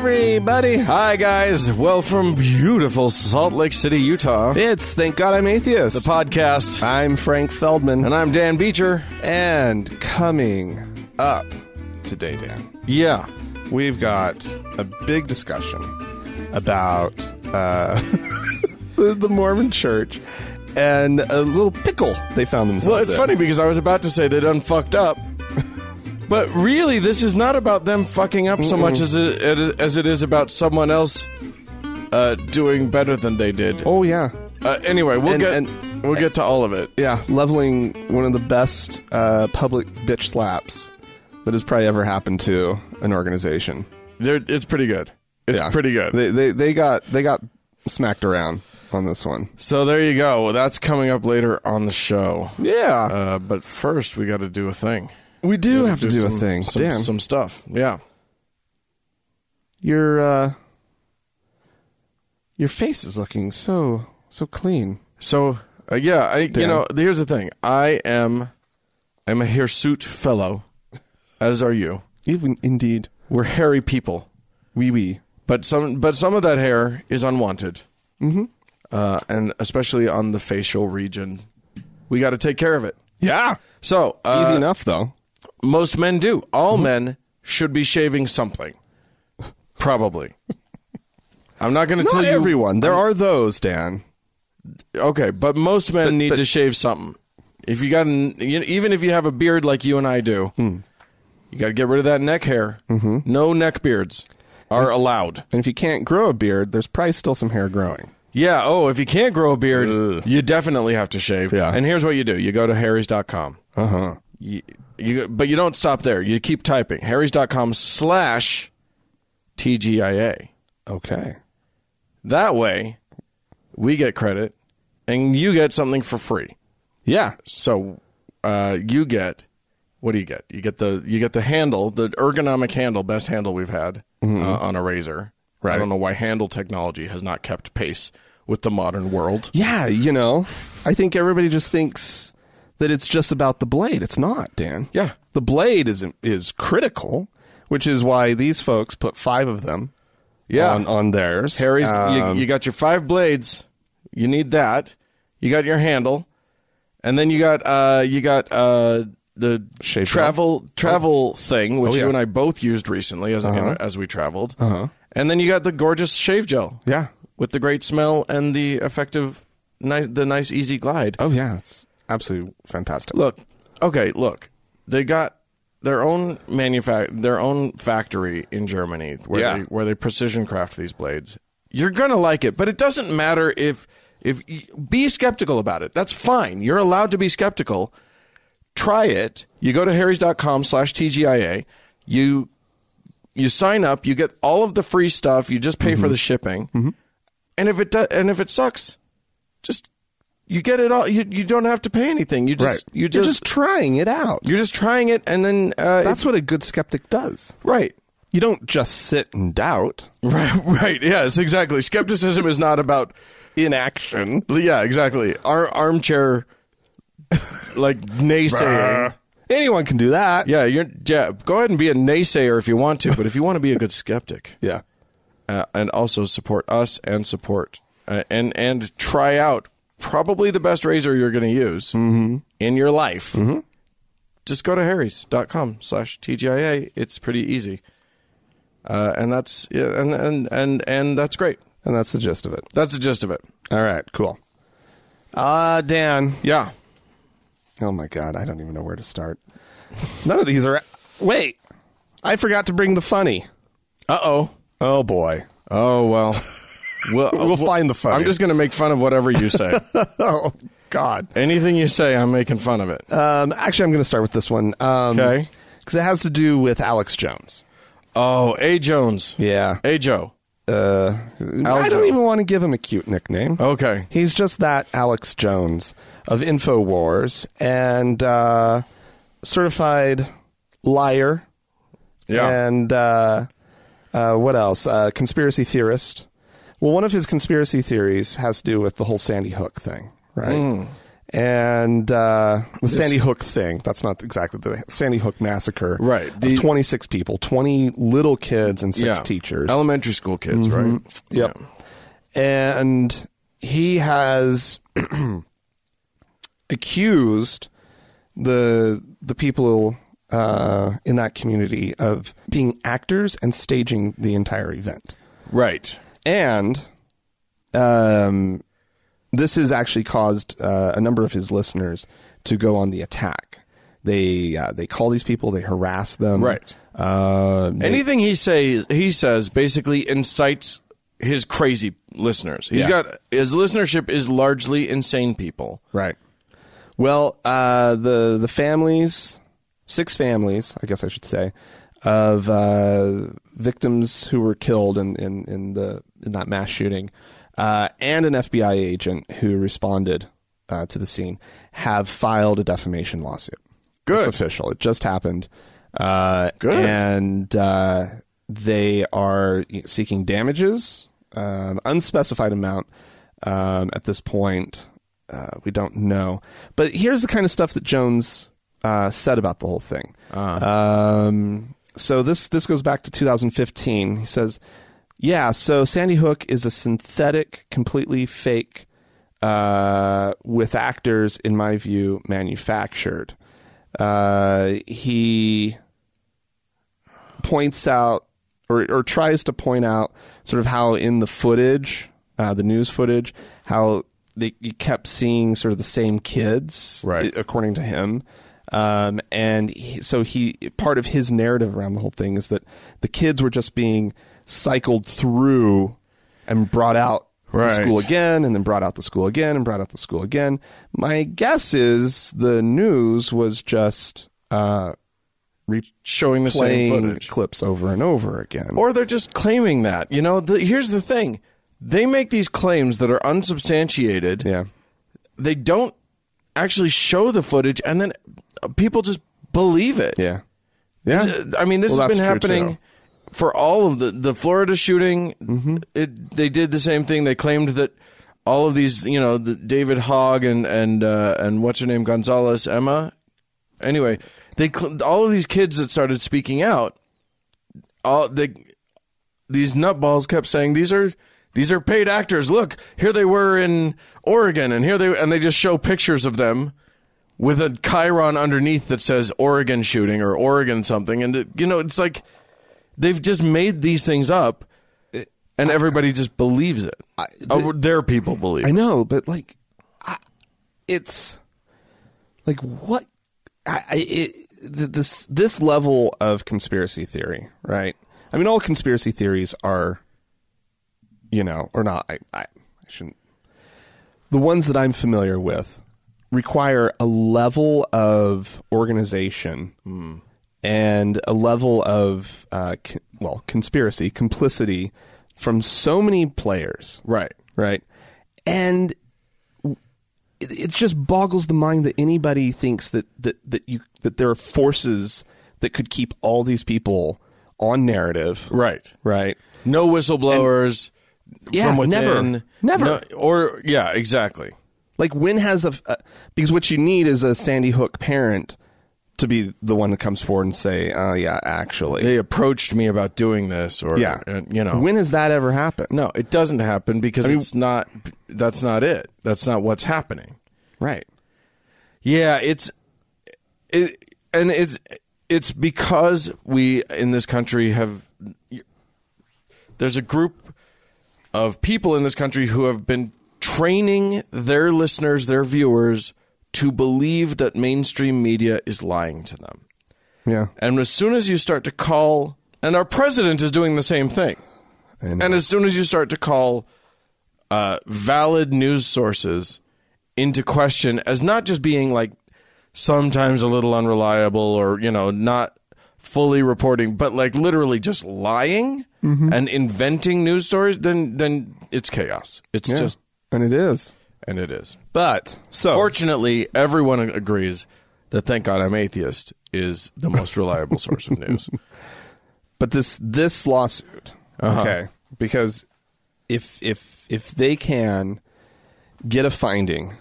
everybody. Hi, guys. Well, from beautiful Salt Lake City, Utah, It's Thank God I'm Atheist. the podcast. I'm Frank Feldman. And I'm Dan Beecher. And coming up today, Dan, Yeah. we've got a big discussion about the Mormon Church and a little pickle they found themselves Well, it's in. funny because I was about to say they done fucked up. But really, this is not about them fucking up so much as it is about someone else doing better than they did. Oh, yeah. Anyway, we'll get to all of it. Yeah, leveling one of the best public bitch slaps that has probably ever happened to an organization. It's pretty good. It's pretty good. They got smacked around on this one. So there you go. That's coming up later on the show. Yeah. But first, we got to do a thing. We do have to do a thing. Dan, Some stuff. Yeah. your face is looking so clean. So, here's the thing. I'm a hirsute fellow, as are you. Even indeed. We're hairy people. Oui. But some of that hair is unwanted. Mm-hmm. And especially on the facial region. We got to take care of it. Yeah. So, Easy enough, though. Most men do. All men should be shaving something. Probably. I'm not going to tell Not you. everyone. There are those, Dan. Okay, but most men need to shave something. If you got, even if you have a beard like you and I do, you got to get rid of that neck hair. Mm-hmm. No neck beards are allowed. And if you can't grow a beard, there's probably still some hair growing. Yeah. Oh, if you can't grow a beard, you definitely have to shave. Yeah. And here's what you do: you go to harrys.com. But you don't stop there. You keep typing harrys.com/TGIA. Okay. That way, we get credit, and you get something for free. Yeah. So, you get, what do you get? You get the handle, the ergonomic handle, best handle we've had on a razor. Right. I don't know why handle technology has not kept pace with the modern world. Yeah, I think everybody just thinks that it's just about the blade. It's not, Dan. Yeah. The blade is critical, which is why these folks put 5 of them on theirs. Harry's, you got your 5 blades. You need that. You got your handle, and then you got the Shape travel thing, which yeah. you and I both used recently as we traveled. And then you got the gorgeous shave gel. Yeah. With the great smell and the effective, the nice easy glide. Oh, yeah. It's absolutely fantastic. Look. They got their own factory in Germany where they precision craft these blades. You're going to like it, but it doesn't matter if be skeptical about it. That's fine. You're allowed to be skeptical. Try it. You go to harrys.com/TGIA. You sign up, you get all of the free stuff, you just pay for the shipping. And if it sucks, just you get it all. You don't have to pay anything. You're just trying it out. You're just trying it, and then That's what a good skeptic does. Right. You don't just sit and doubt. Right. Yes, exactly. Skepticism is not about inaction. Yeah, exactly. Armchair like naysaying. Anyone can do that. Yeah, go ahead and be a naysayer if you want to, but if you want to be a good skeptic, Yeah. And also support us and support and try out probably the best razor you're going to use in your life. Just go to harrys.com/TGIA. It's pretty easy, and that's and that's great. And that's the gist of it. That's the gist of it. All right, cool. Dan. Yeah. Oh, my God. I don't even know where to start. None of these are... Wait. I forgot to bring the funny. Uh-oh. Oh, boy. Oh, well. We'll find the funny. I'm just going to make fun of whatever you say. Oh, God. Anything you say, I'm making fun of it. Actually, I'm going to start with this one. Okay. Because it has to do with Alex Jones. Oh, A. Jones. Yeah. A. Joe. I don't even want to give him a cute nickname. Okay. He's just that Alex Jones of InfoWars and certified liar. Yeah. And what else? Conspiracy theorist. Well, one of his conspiracy theories has to do with the whole Sandy Hook thing, right? And the Sandy Hook thing, that's not exactly the Sandy Hook massacre. Right. Of 26 people, 20 little kids and 6 teachers. Elementary school kids, right? Yep. Yeah. And he has accused the people in that community of being actors and staging the entire event. Right. And this has actually caused a number of his listeners to go on the attack. They call these people, they harass them. Right. Anything he says basically incites his crazy listeners. His listenership is largely insane people. Right. Well, the families, 6 families, I guess I should say, of victims who were killed in that mass shooting, and an FBI agent who responded to the scene, have filed a defamation lawsuit. Good. It's official. It just happened. Good. And they are seeking damages, unspecified amount at this point. We don't know. But here's the kind of stuff that Jones said about the whole thing. So this goes back to 2015. He says, yeah, so Sandy Hook is a synthetic, completely fake, with actors, in my view, manufactured. He points out or tries to point out sort of how in the footage, the news footage, how you kept seeing sort of the same kids, right, according to him. And so part of his narrative around the whole thing is that the kids were just being cycled through and brought out the school again, and then brought out the school again, and brought out the school again. My guess is the news was just showing the same footage clips over and over again. Or they're just claiming that. You know, here's the thing. They make these claims that are unsubstantiated. Yeah. They don't actually show the footage, and then people just believe it. Yeah. Yeah. This has been happening for all of the Florida shooting. Mm-hmm. They did the same thing. They claimed that all of these, the David Hogg and what's her name, Gonzalez, Emma. Anyway, all of these kids that started speaking out, these nutballs kept saying these are paid actors. Look, here they were in Oregon, and they just show pictures of them with a chyron underneath that says Oregon shooting or Oregon something, and it's like they've just made these things up, and everybody just believes it. Their people believe. I know, but it's like what this level of conspiracy theory, right? I mean, all conspiracy theories are. Or not, I shouldn't. The ones that I'm familiar with require a level of organization and a level of, conspiracy, complicity from so many players. Right. Right. And it just boggles the mind that anybody thinks that there are forces that could keep all these people on narrative. Right. Right. No whistleblowers. From within. Never. Exactly. Like, when has because what you need is a Sandy Hook parent to be the one that comes forward and say, "Oh yeah, actually, they approached me about doing this," or When has that ever happened? No, it doesn't happen because it's not. That's not it. That's not what's happening. Right. Yeah, it's because we in this country have. There's a group of people in this country who have been training their listeners, their viewers, to believe that mainstream media is lying to them. Yeah. And as soon as you start to call, and our president is doing the same thing, and as soon as you start to call valid news sources into question as not just being like sometimes a little unreliable or, not fully reporting, but like literally just lying and inventing news stories, then it's chaos. It's just... And it is. And it is. But, fortunately, everyone agrees that Thank God I'm Atheist is the most reliable source of news. But this lawsuit, okay, because if they can get a finding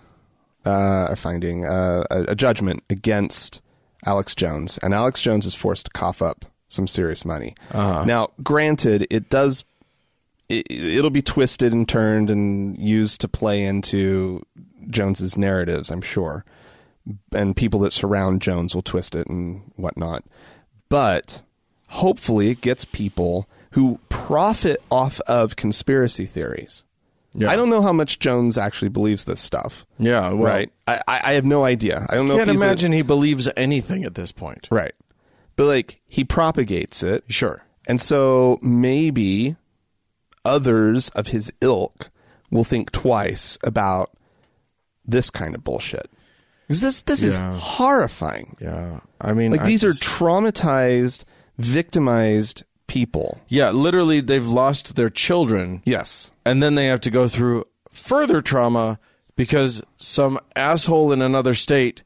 a judgment against Alex Jones, and Alex Jones is forced to cough up some serious money. Now, granted, it'll be twisted and turned and used to play into Jones's narratives, I'm sure, and people that surround Jones will twist it and whatnot. But hopefully, it gets people who profit off of conspiracy theories. Yeah. I don't know how much Jones actually believes this stuff. Yeah, well, right. I have no idea. I don't know. Can't imagine he believes anything at this point. Right, but like he propagates it. Sure, and so maybe others of his ilk will think twice about this kind of bullshit. Because this is horrifying. Yeah, I mean, like these are traumatized, victimized people. Yeah, literally they've lost their children. Yes. And then they have to go through further trauma because some asshole in another state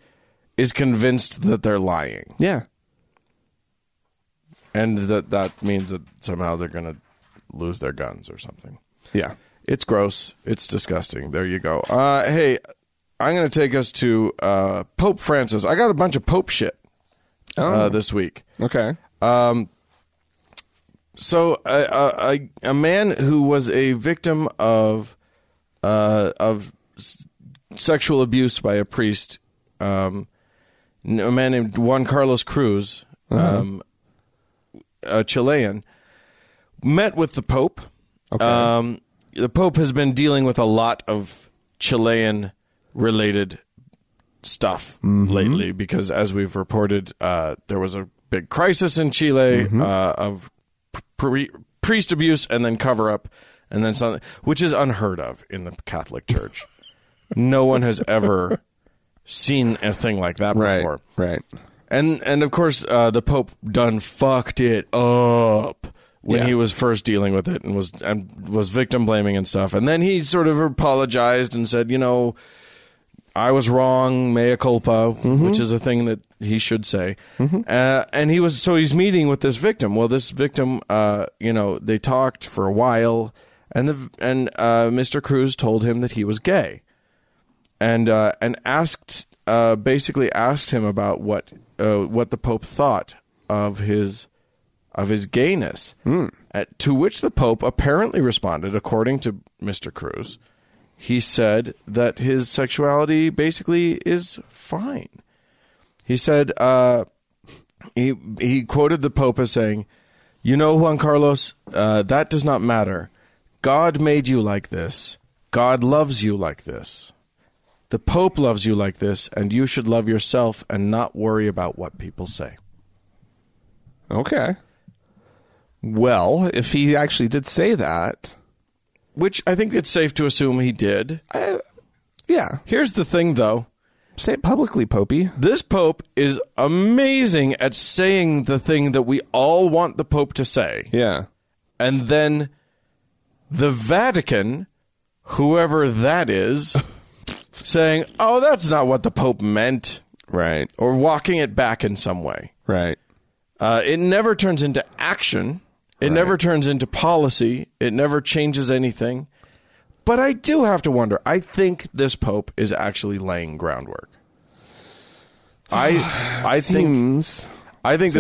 is convinced that they're lying. Yeah. And that means that somehow they're going to lose their guns or something. Yeah. It's gross. It's disgusting. There you go. Hey, I'm going to take us to Pope Francis. I got a bunch of Pope shit this week. Okay. So a man who was a victim of sexual abuse by a priest, a man named Juan Carlos Cruz, a Chilean, met with the Pope. Okay. The Pope has been dealing with a lot of Chilean-related stuff lately because, as we've reported, there was a big crisis in Chile of priest abuse and then cover up and then something, which is unheard of in the Catholic Church. No one has ever seen a thing like that before. Right. And of course, the Pope done fucked it up when he was first dealing with it and was victim blaming and stuff. And then he sort of apologized and said, I was wrong, mea culpa, which is a thing that he should say. And he's meeting with this victim. Well, this victim, they talked for a while, and Mr. Cruz told him that he was gay, and basically asked him about what the Pope thought of his gayness. To which the Pope apparently responded, according to Mr. Cruz. He said that his sexuality basically is fine. He said, he quoted the Pope as saying, Juan Carlos, that does not matter. God made you like this. God loves you like this. The Pope loves you like this, and you should love yourself and not worry about what people say. Okay. Well, if he actually did say that... Which I think it's safe to assume he did. Yeah. Here's the thing, though. Say it publicly, Popey. This Pope is amazing at saying the thing that we all want the Pope to say. Yeah. And then the Vatican, whoever that is, saying, oh, that's not what the Pope meant. Right. Or walking it back in some way. Right. It never turns into action. It never turns into policy. It never changes anything. But I do have to wonder. I think this Pope is actually laying groundwork. I think this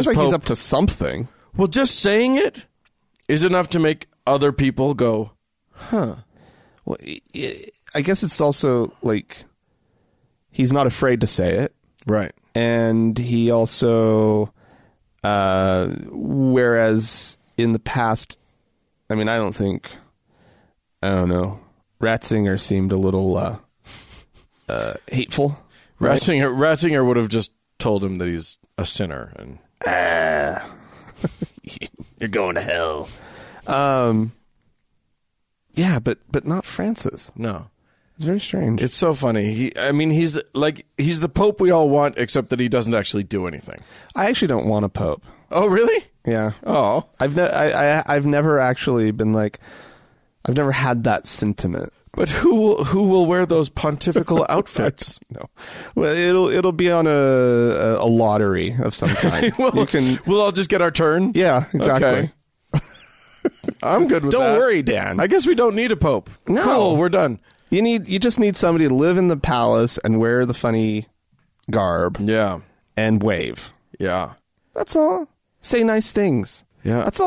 like Pope, he's up to something. Well, just saying it is enough to make other people go, huh. Well, I guess it's also like he's not afraid to say it. Right. And he also, whereas in the past, I mean, I don't know, Ratzinger seemed a little hateful. Right? Ratzinger would have just told him that he's a sinner and you're going to hell. Yeah, but not Francis. No. It's very strange. It's so funny. He's the Pope we all want, except that he doesn't actually do anything. I actually don't want a Pope. Oh, really? Yeah. Oh. I've never actually been like, I've never had that sentiment. But who will wear those pontifical outfits? No. Well, it'll be on a lottery of some kind. We'll all just get our turn? Yeah, exactly. Okay. I'm good with that. Don't worry, Dan. I guess we don't need a Pope. No. Cool, we're done. You just need somebody to live in the palace and wear the funny garb. Yeah. And wave. Yeah. That's all. Say nice things. Yeah. That's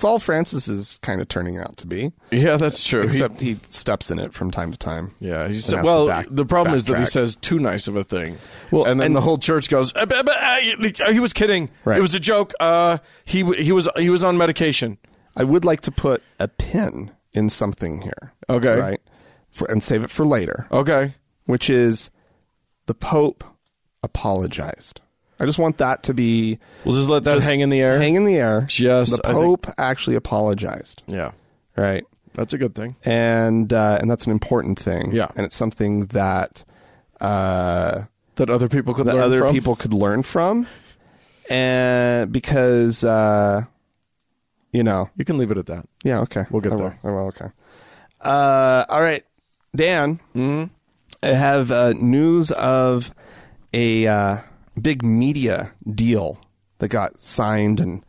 all Francis is kind of turning out to be. Yeah, that's true. Except he steps in it from time to time. Yeah. The problem is that he says too nice of a thing. Well, and then the whole church goes, he was kidding. Right. It was a joke. He was on medication. I would like to put a pin in something here. Okay. Right? And save it for later. Okay. Which is the Pope apologized. I just want that to be... We'll just let that hang in the air? Hang in the air. Yes. The Pope actually apologized. Yeah. Right? That's a good thing. And that's an important thing. Yeah. And it's something that... that other people could learn from. And because, you can leave it at that. Yeah, okay. We'll get there. I will, okay. All right. Dan, I have news of a... big media deal that got signed and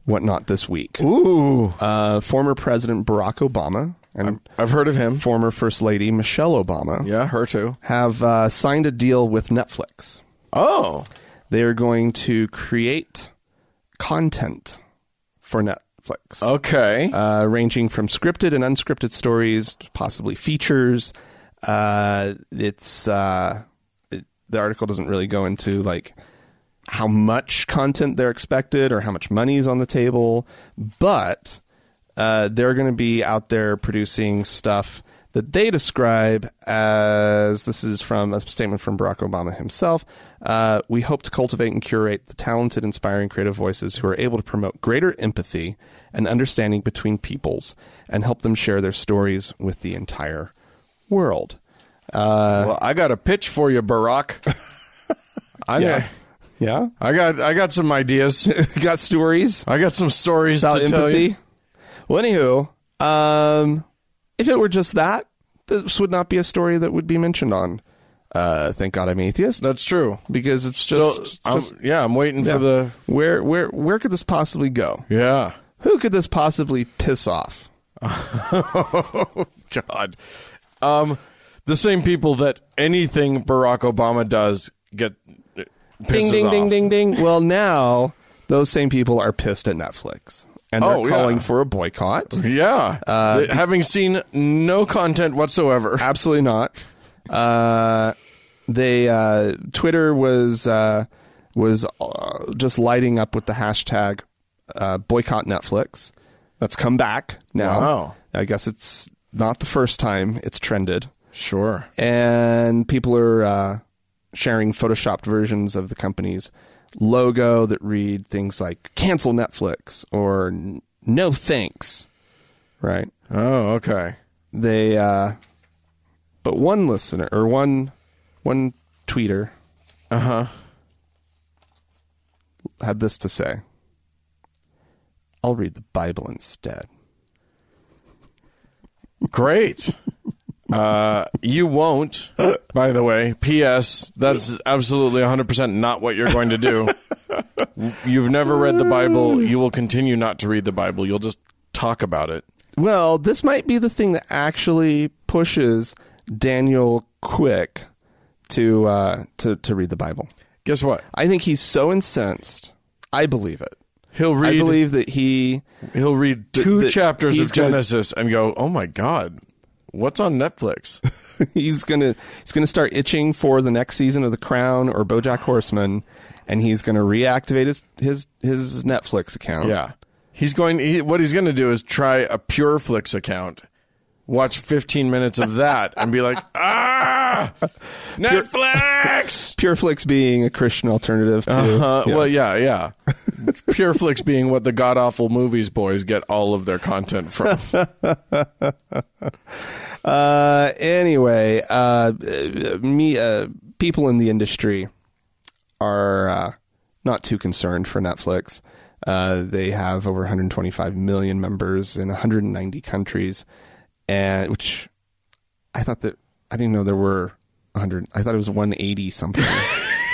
whatnot this week. Ooh. Former President Barack Obama and I've heard of him. Former First Lady Michelle Obama. Yeah, her too. Have signed a deal with Netflix. Oh. They are going to create content for Netflix. Okay. Ranging from scripted and unscripted stories, possibly features. The article doesn't really go into like how much content they're expected or how much money is on the table, but they're going to be out there producing stuff that they describe as, this is from a statement from Barack Obama himself, we hope to cultivate and curate the talented, inspiring, creative voices who are able to promote greater empathy and understanding between peoples and help them share their stories with the entire world. Well, I got a pitch for you, Barack. Yeah. I got some ideas. You got stories? I got some stories about to empathy. Tell you. Well, anywho, if it were just that, this would not be a story that would be mentioned on Thank God I'm Atheist. That's true. Because it's just, I'm waiting for the... Where could this possibly go? Yeah. Who could this possibly piss off? Oh, God. The same people that anything Barack Obama does get pisses ding, off. ding, ding, ding. Well, now those same people are pissed at Netflix. And they're calling for a boycott. Yeah. Having seen no content whatsoever. Absolutely not. Twitter was just lighting up with the hashtag boycott Netflix. That's come back now. Wow. I guess it's not the first time it's trended. Sure. And people are sharing photoshopped versions of the company's logo that read things like cancel Netflix or no thanks. Right? Oh, okay. But one listener or one tweeter had this to say. I'll read the Bible instead. Great. You won't, by the way. P.S. That's absolutely 100% not what you're going to do. You've never read the Bible. You will continue not to read the Bible. You'll just talk about it. Well, this might be the thing that actually pushes Daniel Quick to read the Bible. Guess what? I think he's so incensed. I believe it. I believe that he'll read two chapters of Genesis and go, "Oh my God, what's on Netflix?" he's gonna start itching for the next season of The Crown or BoJack Horseman, and he's gonna reactivate his Netflix account. Yeah, what he's gonna do is try a PureFlix account. Watch 15 minutes of that and be like, Netflix! PureFlix being a Christian alternative to... Yes. Well, yeah. PureFlix being what the god-awful movies boys get all of their content from. Anyway, people in the industry are not too concerned for Netflix. They have over 125 million members in 190 countries. And which I didn't know there were 100. I thought it was 180 something.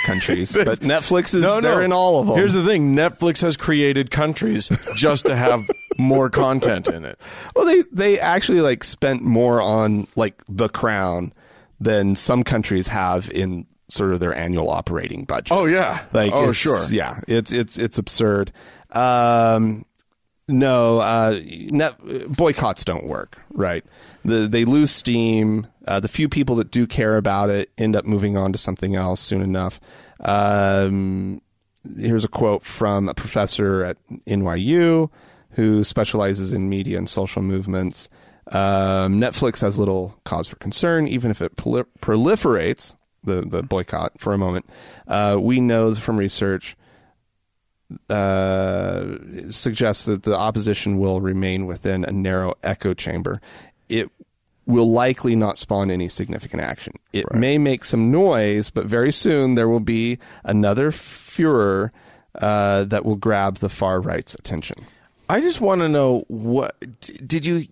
countries, but Netflix is they're in all of them. Here's the thing: Netflix has created countries just to have more content in it. Well, they actually like spent more on like The Crown than some countries have in sort of their annual operating budget. Oh yeah, like sure, yeah, it's absurd. Boycotts don't work, right? They lose steam. The few people that do care about it end up moving on to something else soon enough. Here's a quote from a professor at NYU who specializes in media and social movements. Netflix has little cause for concern, even if it proliferates, the boycott, for a moment. We know from research suggests that the opposition will remain within a narrow echo chamber. It will likely not spawn any significant action. It may make some noise, but very soon there will be another furor that will grab the far right's attention. I just want to know, what did you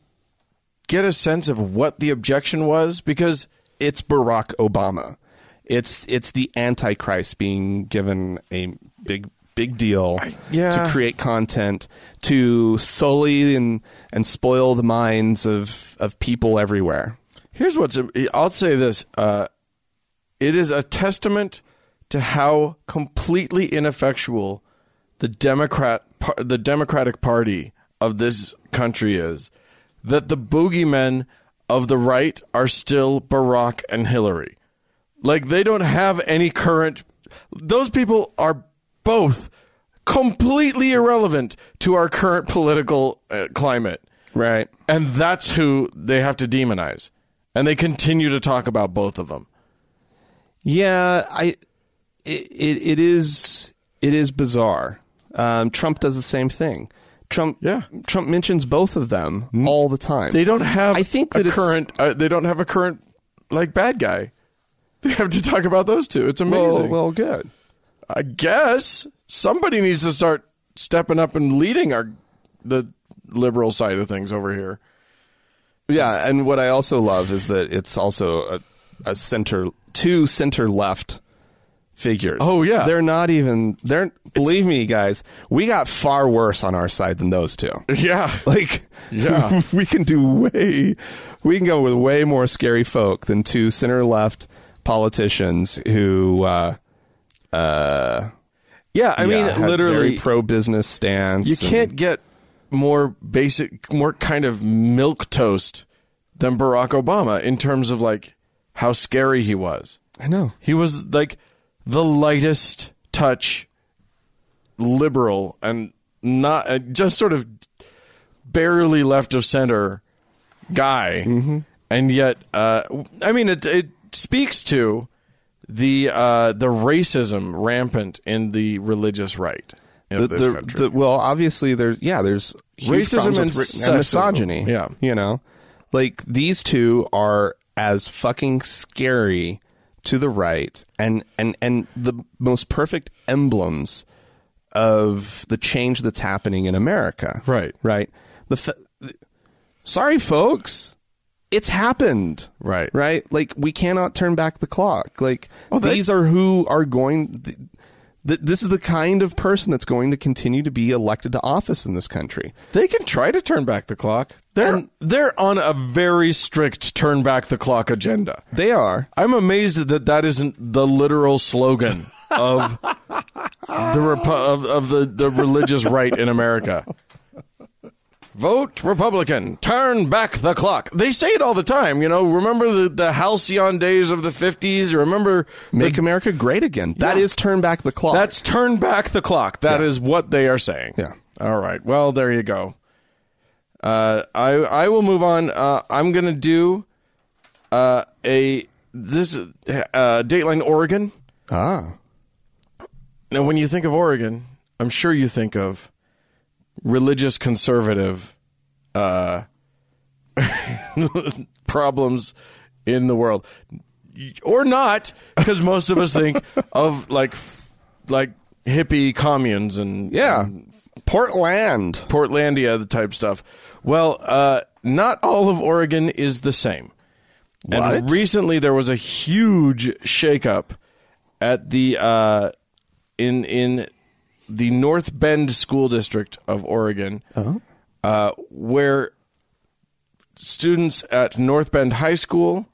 get a sense of what the objection was? Because it's Barack Obama. It's the Antichrist being given a big deal to create content to sully and spoil the minds of people everywhere. Here's I'll say this. It is a testament to how completely ineffectual the Democratic Party of this country is, that the boogeymen of the right are still Barack and Hillary. Like, they don't have any current... Those people are both completely irrelevant to our current political climate. Right. And that's who they have to demonize. And they continue to talk about both of them. Yeah, it is bizarre. Trump does the same thing. Trump mentions both of them all the time. They don't have they don't have a current like bad guy. They have to talk about those two. It's amazing. Well, good. I guess somebody needs to start stepping up and leading the liberal side of things over here. Yeah, and what I also love is that it's also two center left figures. Oh yeah, they're not even. Believe me, guys, we got far worse on our side than those two. Yeah, we can go with way more scary folk than two center left politicians who. I mean, literally very pro-business stance. You can't get more kind of milquetoast than Barack Obama in terms of like how scary he was. I know. He was like the lightest touch liberal and not just sort of barely left of center guy. Mm-hmm. And yet, I mean, it speaks to the racism rampant in the religious right of this country. Well, obviously there's huge racism and misogyny. Yeah, you know, like these two are as fucking scary to the right and the most perfect emblems of the change that's happening in America. Right. Sorry, folks. It's happened. Right. Right? Like, we cannot turn back the clock. Like, these are who are going... This is the kind of person that's going to continue to be elected to office in this country. They can try to turn back the clock. They're on a very strict turn back the clock agenda. They are. I'm amazed that isn't the literal slogan of the religious right in America. Vote Republican. Turn back the clock. They say it all the time. You know, remember the halcyon days of the 50s? Remember... Make America great again. That is turn back the clock. That's turn back the clock. That is what they are saying. Yeah. All right. Well, there you go. I will move on. I'm going to do Dateline Oregon. Ah. Now, when you think of Oregon, I'm sure you think of religious conservative problems in the world, or not, because most of us think of like hippie communes and Portlandia, the type stuff. Well, not all of Oregon is the same. What? And recently there was a huge shakeup at the in the North Bend School District of Oregon, where students at North Bend High School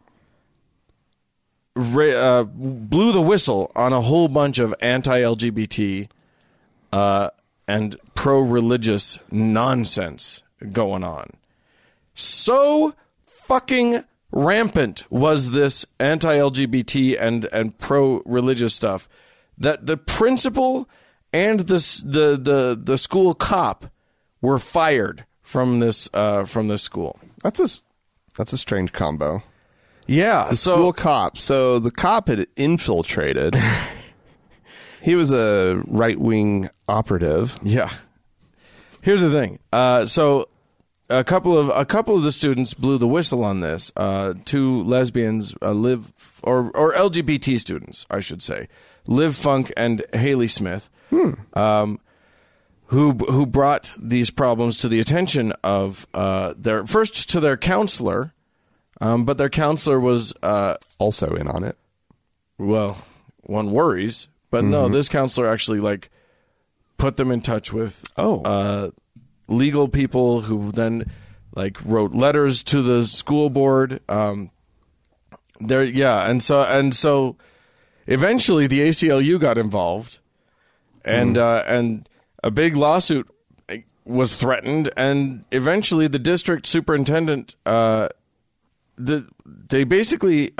blew the whistle on a whole bunch of anti-LGBT and pro-religious nonsense going on. So fucking rampant was this anti-LGBT and pro-religious stuff that the principal and the school cop were fired from this school. That's a strange combo. Yeah, School cop. So the cop had infiltrated. He was a right-wing operative. Yeah. Here's the thing. So a couple of the students blew the whistle on this. Two lesbians, Liv or LGBT students, I should say, Liv Funk and Haley Smith, who brought these problems to the attention of their counselor. But their counselor was also in on it. Well, one worries, but no, this counselor actually put them in touch with legal people who then wrote letters to the school board. And so eventually the ACLU got involved, and a big lawsuit was threatened, and eventually the district superintendent. They basically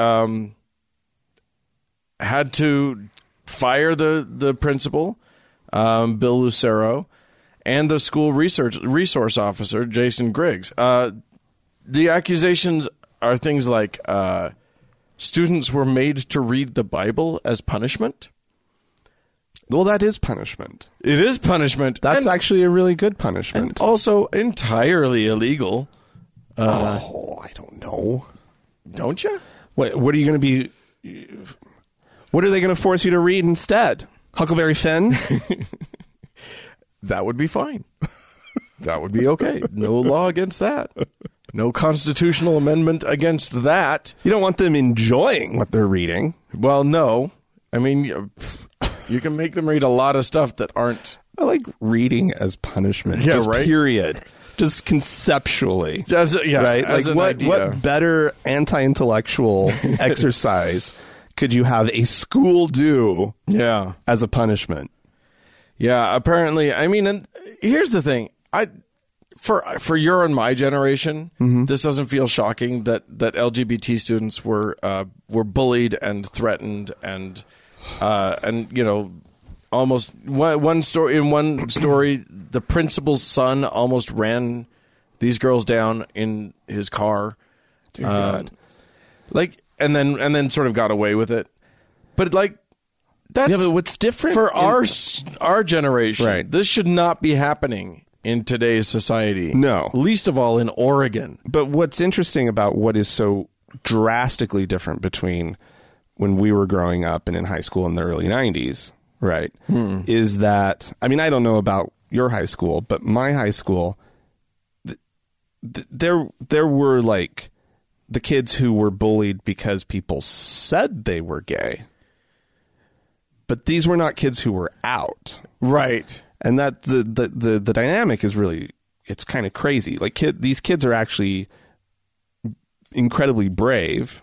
had to fire the principal, Bill Lucero, and the school resource officer, Jason Griggs. The accusations are things like students were made to read the Bible as punishment. Well, that is punishment. It is punishment. That's actually a really good punishment. And also entirely illegal. I don't know. Don't you? What are you going to be? What are they going to force you to read instead? Huckleberry Finn? That would be fine. That would be okay. No law against that. No constitutional amendment against that. You don't want them enjoying what they're reading. Well, no. I mean, you can make them read a lot of stuff that aren't... I like reading as punishment. Yeah, just right? Period. Just conceptually. Right? What better anti-intellectual exercise could you have a school do as a punishment? Yeah, apparently. I mean, and here's the thing. For your and my generation, this doesn't feel shocking that LGBT students were bullied and threatened and almost one story the principal's son almost ran these girls down in his car. Dear God. And then sort of got away with it. But that's but what's different for our generation. Right. This should not be happening in today's society. No. Least of all in Oregon. But what's interesting about what is so drastically different between when we were growing up and in high school in the early 90s, right, is that, I mean, I don't know about your high school, but my high school, there were the kids who were bullied because people said they were gay. But these were not kids who were out. Right. And that the dynamic is really, it's kind of crazy. These kids are actually incredibly brave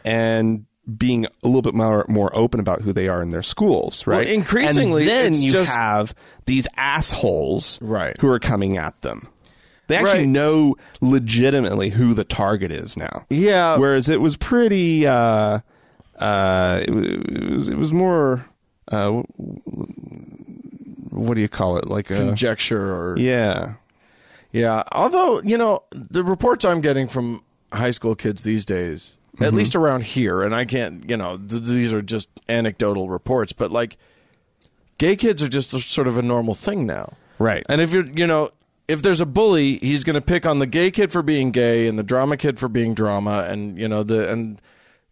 and being a little bit more open about who they are in their schools, right? Well, increasingly, and then you have these assholes who are coming at them. They actually know legitimately who the target is now. Yeah. Whereas it was pretty, it was more, what do you call it? Conjecture or... Yeah. Yeah. Although, the reports I'm getting from high school kids these days, at least around here, and I can't, these are just anecdotal reports, but gay kids are just sort of a normal thing now. Right. And if if there's a bully, he's going to pick on the gay kid for being gay and the drama kid for being drama, and and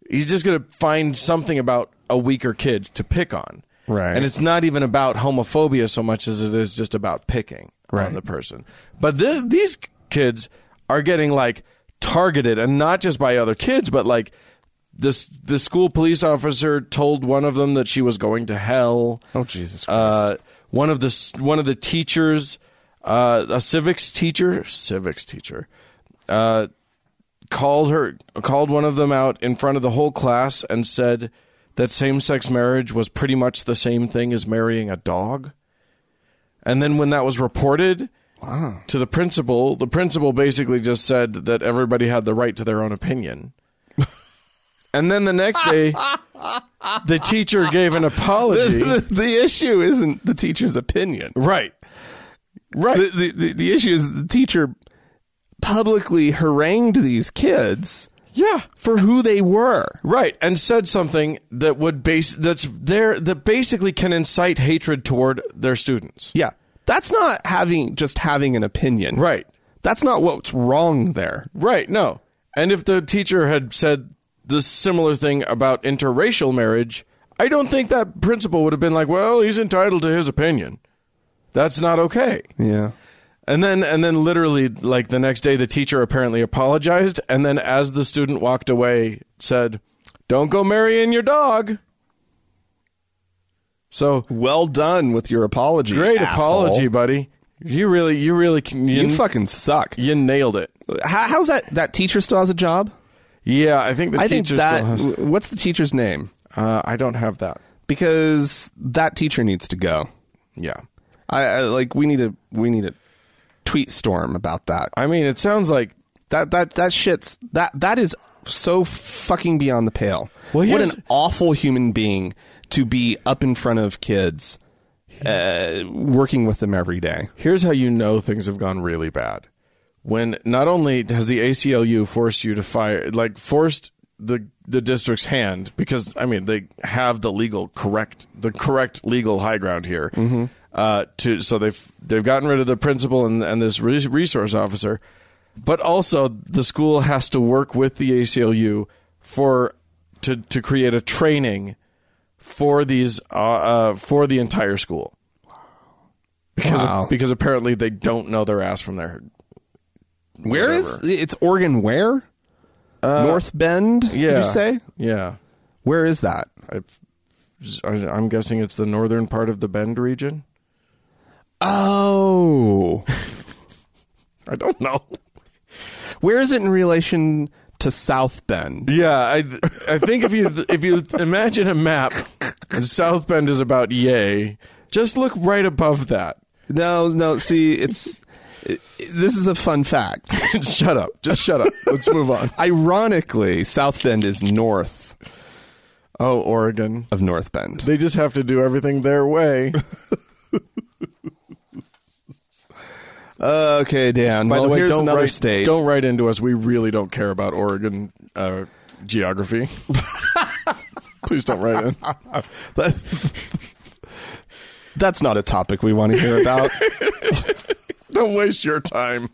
he's just going to find something about a weaker kid to pick on. Right. And it's not even about homophobia so much as it is just about picking on the person. But these kids are getting targeted, and not just by other kids, but the school police officer told one of them that she was going to hell. Oh, Jesus Christ. One of the teachers, a civics teacher, called one of them out in front of the whole class and said that same-sex marriage was pretty much the same thing as marrying a dog. And then when that was reported to the principal basically just said that everybody had the right to their own opinion. And then the next day, the teacher gave an apology. The issue isn't the teacher's opinion. Right. The issue is the teacher publicly harangued these kids for who they were. Right. And said something that that basically can incite hatred toward their students. Yeah. That's not just having an opinion. Right. That's not what's wrong there. Right. No. And if the teacher had said the similar thing about interracial marriage, I don't think that principal would have been like, well, he's entitled to his opinion. That's not okay. Yeah. And then literally, like, the next day, the teacher apparently apologized, and then as the student walked away, said, "Don't go marrying your dog." So well done with your apology. Great asshole. apology, buddy. You really can. You fucking suck. You nailed it. How's that teacher still has a job? Yeah, I think the teacher still has. What's the teacher's name? I don't have that. Because that teacher needs to go. Yeah. We need a tweet storm about that. I mean, it sounds like that shit's that is so fucking beyond the pale. Well, what an awful human being to be up in front of kids, working with them every day. Here's how you know things have gone really bad. When not only has the ACLU forced you to forced the district's hand, because I mean they have the correct legal high ground here. Mm-hmm. So they've gotten rid of the principal and this resource officer, but also the school has to work with the ACLU to create a training for these for the entire school. Because apparently they don't know their ass from their. Where it's Oregon? Where? North Bend? Yeah. Did you say? Yeah. Where is that? I'm guessing it's the northern part of the Bend region. Oh. I don't know. Where is it in relation to South Bend? Yeah, I think if you imagine a map and South Bend is about yay, just look right above that. No. See, this is a fun fact. Shut up. Just shut up. Let's move on. Ironically, South Bend is north. Oh, Oregon. Of North Bend. They just have to do everything their way. Okay, Dan. By the way, here's another state. Don't write into us. We really don't care about Oregon geography. Please don't write in. That's not a topic we want to hear about. Don't waste your time.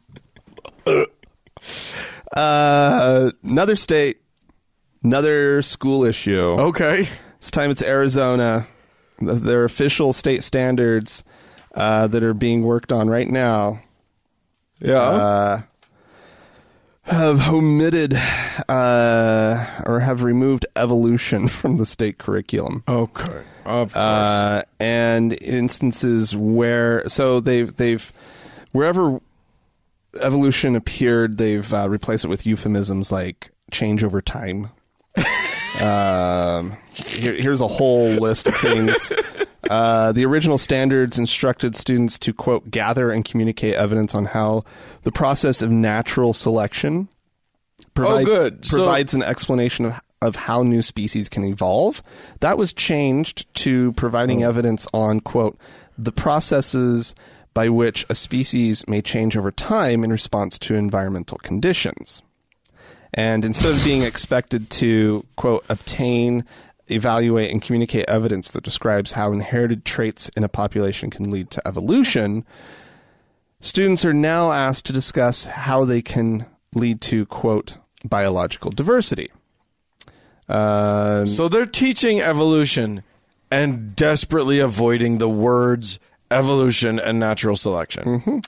Another state, another school issue. Okay. This time it's Arizona. Their official state standards that are being worked on right now. Yeah. Have omitted or have removed evolution from the state curriculum. Okay. Of course. And instances where they've wherever evolution appeared, they've replaced it with euphemisms like change over time. Here's a whole list of things. The original standards instructed students to, quote, gather and communicate evidence on how the process of natural selection provides an explanation of how new species can evolve. That was changed to providing evidence on, quote, the processes by which a species may change over time in response to environmental conditions. And instead of being expected to, quote, obtain, evaluate, and communicate evidence that describes how inherited traits in a population can lead to evolution, students are now asked to discuss how they can lead to, quote, biological diversity. So they're teaching evolution and desperately avoiding the words evolution and natural selection.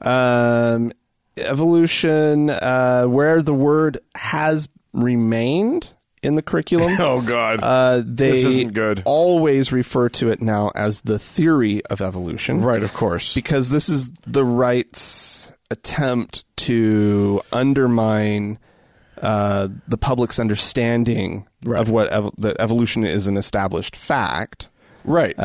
Mm-hmm. Evolution, where the word has remained, in the curriculum. Oh, God. This isn't good. Always refer to it now as the theory of evolution. Right, of course. Because this is the right's attempt to undermine the public's understanding of what that evolution is an established fact. Right.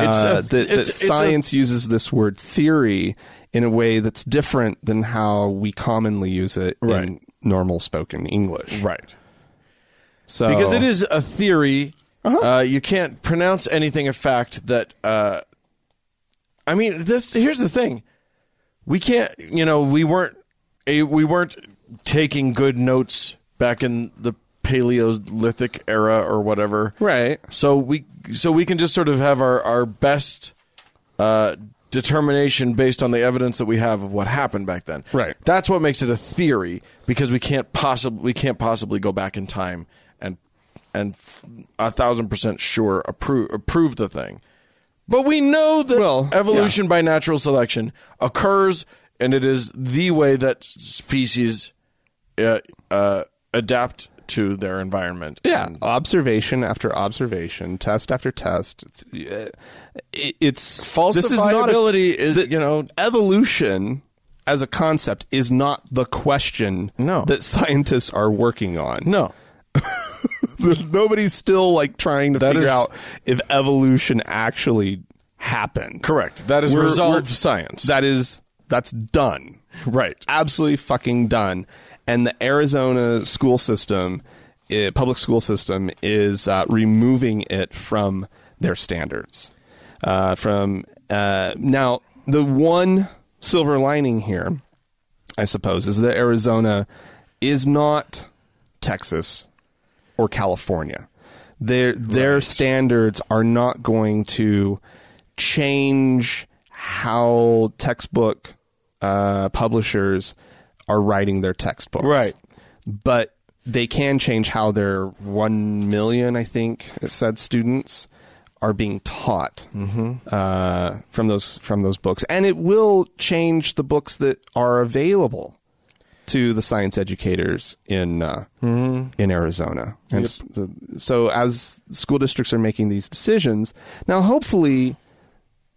Science uses this word theory in a way that's different than how we commonly use it in normal spoken English. Right. So, because it is a theory, you can't pronounce anything a fact that. I mean, here's the thing: we can't. We weren't taking good notes back in the Paleolithic era or whatever. Right. So we can just sort of have our best determination based on the evidence that we have of what happened back then. Right. That's what makes it a theory, because we can't possibly go back in time and 1,000% sure approve the thing. But we know that evolution by natural selection occurs, and it is the way that species adapt to their environment. Yeah, observation after observation, test after test. It's falsifiability. Evolution as a concept is not the question that scientists are working on. No. Nobody's still trying to figure out if evolution actually happened. Correct. That is resolved science. That's done. Right. Absolutely fucking done. And the Arizona school system, public school system, is removing it from their standards. Now, the one silver lining here, I suppose, is that Arizona is not Texas or California. Their standards are not going to change how textbook publishers are writing their textbooks. Right. But they can change how their 1 million, I think it said, students are being taught from those books. And it will change the books that are available to the science educators in Arizona. And so as school districts are making these decisions, now hopefully,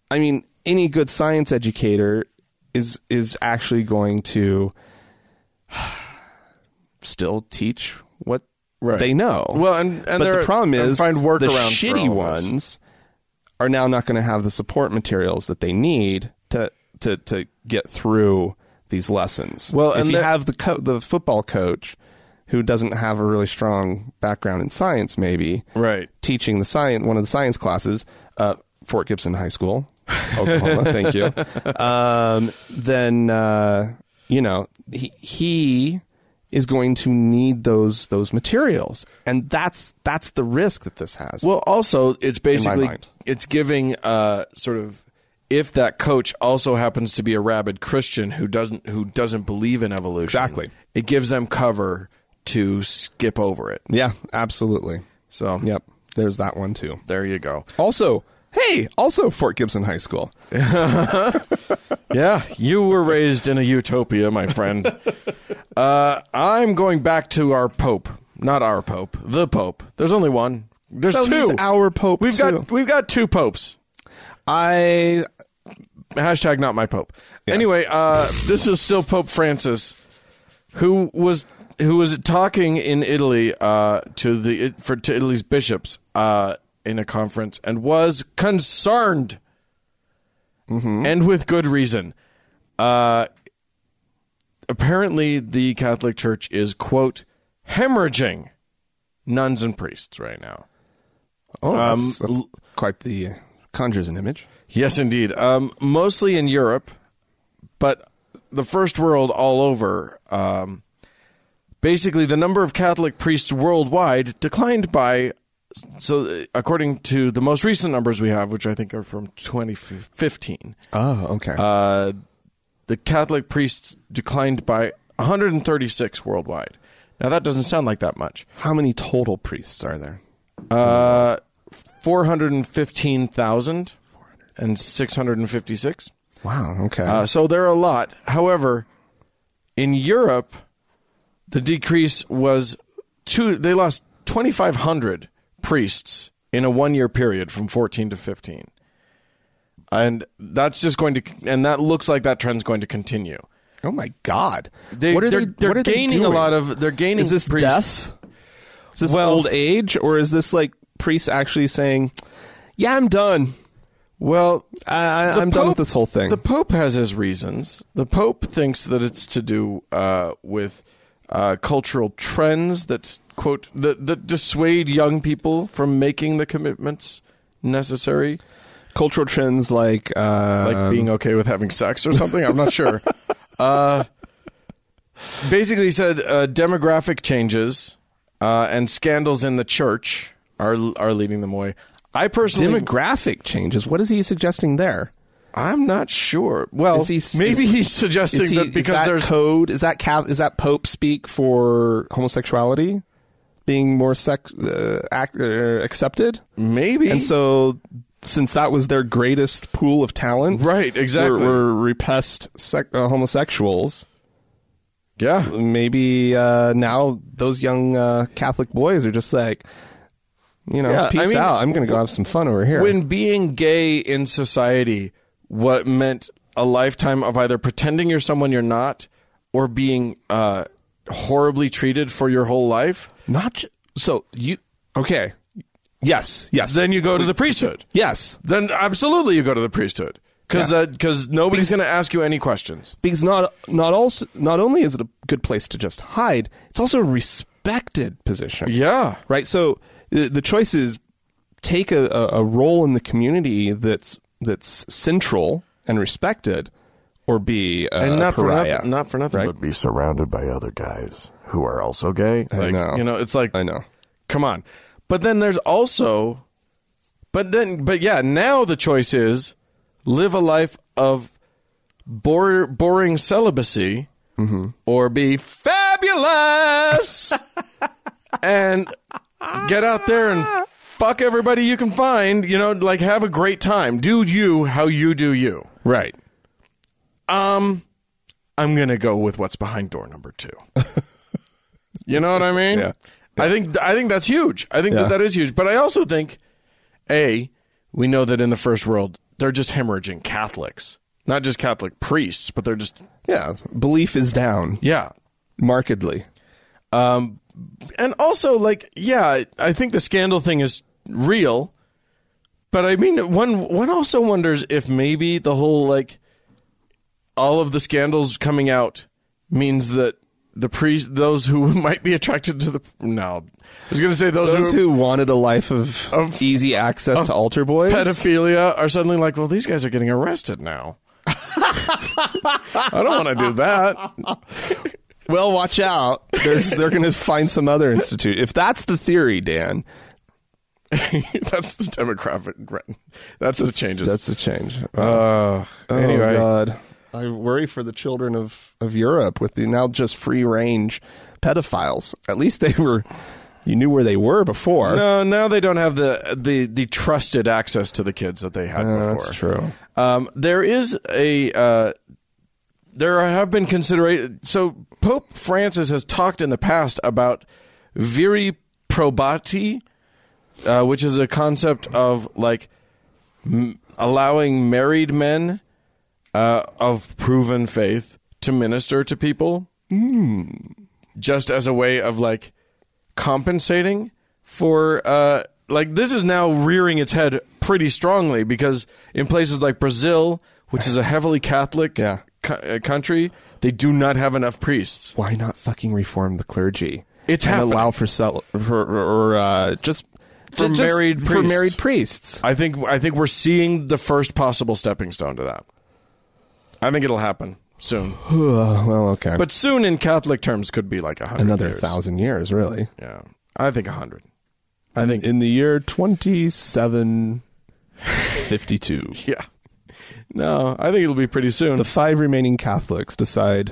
I mean, any good science educator is actually going to still teach what they know. Well, and but the problem is find the shitty ones are now not going to have the support materials that they need to get through these lessons. Well, if you have the football coach who doesn't have a really strong background in science, maybe teaching one of the science classes, Fort Gibson High School, Oklahoma. Thank you. Then he is going to need those materials, and that's the risk that this has. Well, also it's basically it's giving sort of, if that coach also happens to be a rabid Christian who doesn't believe in evolution, it gives them cover to skip over it. Yeah, absolutely. So, yep, there's that one too. There you go. Also Fort Gibson High School. Yeah, you were raised in a utopia, my friend. I'm going back to our Pope. Not our Pope, the Pope. There's only one. There's two. He's our Pope. We've got two popes. Hashtag not my Pope. Yeah. Anyway, this is still Pope Francis, who was talking in Italy to Italy's bishops in a conference, and was concerned, and with good reason. Apparently, the Catholic Church is, quote, hemorrhaging nuns and priests right now. Oh, that's quite the conjures an image. Yes, indeed. Mostly in Europe, but the first world all over. Basically, the number of Catholic priests worldwide declined by, so according to the most recent numbers we have, which I think are from 2015. Oh, okay. The Catholic priests declined by 136 worldwide. Now, that doesn't sound like that much. How many total priests are there? 415,000 and 656. Wow, okay. So there are a lot. However, in Europe, the decrease was they lost 2,500 priests in a 1-year period from 14 to 15. And that's just going to, and that looks like that trend's going to continue. Oh my God! They're gaining a lot of. They're gaining. Is this priests. death? Is this old age, or is this like priests actually saying, "Yeah, I'm done"? Well, I'm done with this whole thing. The Pope has his reasons. The Pope thinks that it's to do with cultural trends that quote that dissuade young people from making the commitments necessary. Cultural trends like being okay with having sex or something. I'm not sure. Basically, he said demographic changes and scandals in the church are leading them away. I personally demographic changes. What is he suggesting there? I'm not sure. Well, he's suggesting that because there's code. Is that Pope speak for homosexuality being more accepted? Maybe. And so, since that was their greatest pool of talent, right? Exactly. Were repressed homosexuals. Yeah. Maybe now those young Catholic boys are just like, peace out. I'm going to go have some fun over here. When being gay in society, what meant a lifetime of either pretending you're someone you're not, or being horribly treated for your whole life. Okay. Yes. Then you go to the priesthood. Yes. Then absolutely you go to the priesthood because nobody's going to ask you any questions. Because not only is it a good place to just hide, it's also a respected position. Yeah. Right. So the choice is take a role in the community that's central and respected, or be a pariah. Not for nothing, right? But be surrounded by other guys who are also gay. I know. It's like, I know. Come on. But then there's also, but now the choice is live a life of boring celibacy, or be fabulous and get out there and fuck everybody you can find, like have a great time. Do you how you do you. Right. I'm going to go with what's behind door number 2. You know what I mean? Yeah. I think that's huge. I think that is huge. But I also think, we know that in the first world, they're just hemorrhaging Catholics. Not just Catholic priests, but they're just... Yeah, belief is down. Yeah. Markedly. And also, I think the scandal thing is real. But I mean, one also wonders if maybe the whole, all of the scandals coming out means that those who might be attracted to I was going to say those who wanted a life of easy access to altar boys, pedophilia, are suddenly like, well, these guys are getting arrested now. I don't want to do that. Well, watch out. They're going to find some other institute. If that's the theory, Dan. That's the demographic. That's the changes. That's the change. Anyway. Oh, God. I worry for the children of Europe with the now just free range pedophiles. At least you knew where they were before. No, now they don't have the trusted access to the kids that they had before. That's true. There have been considerations. So Pope Francis has talked in the past about viri probati, which is a concept of allowing married men of proven faith to minister to people, just as a way of compensating for this is now rearing its head pretty strongly, because in places like Brazil, which is a heavily Catholic country, they do not have enough priests. Why not fucking reform the clergy? It's and happening. Allow for married priests. I think we're seeing the first possible stepping stone to that. I think it'll happen soon. Well, okay. But soon in Catholic terms could be 100 Another years. 1,000 years, really. Yeah. I think 100. I think in the year 2752. Yeah. No, I think it'll be pretty soon. The 5 remaining Catholics decide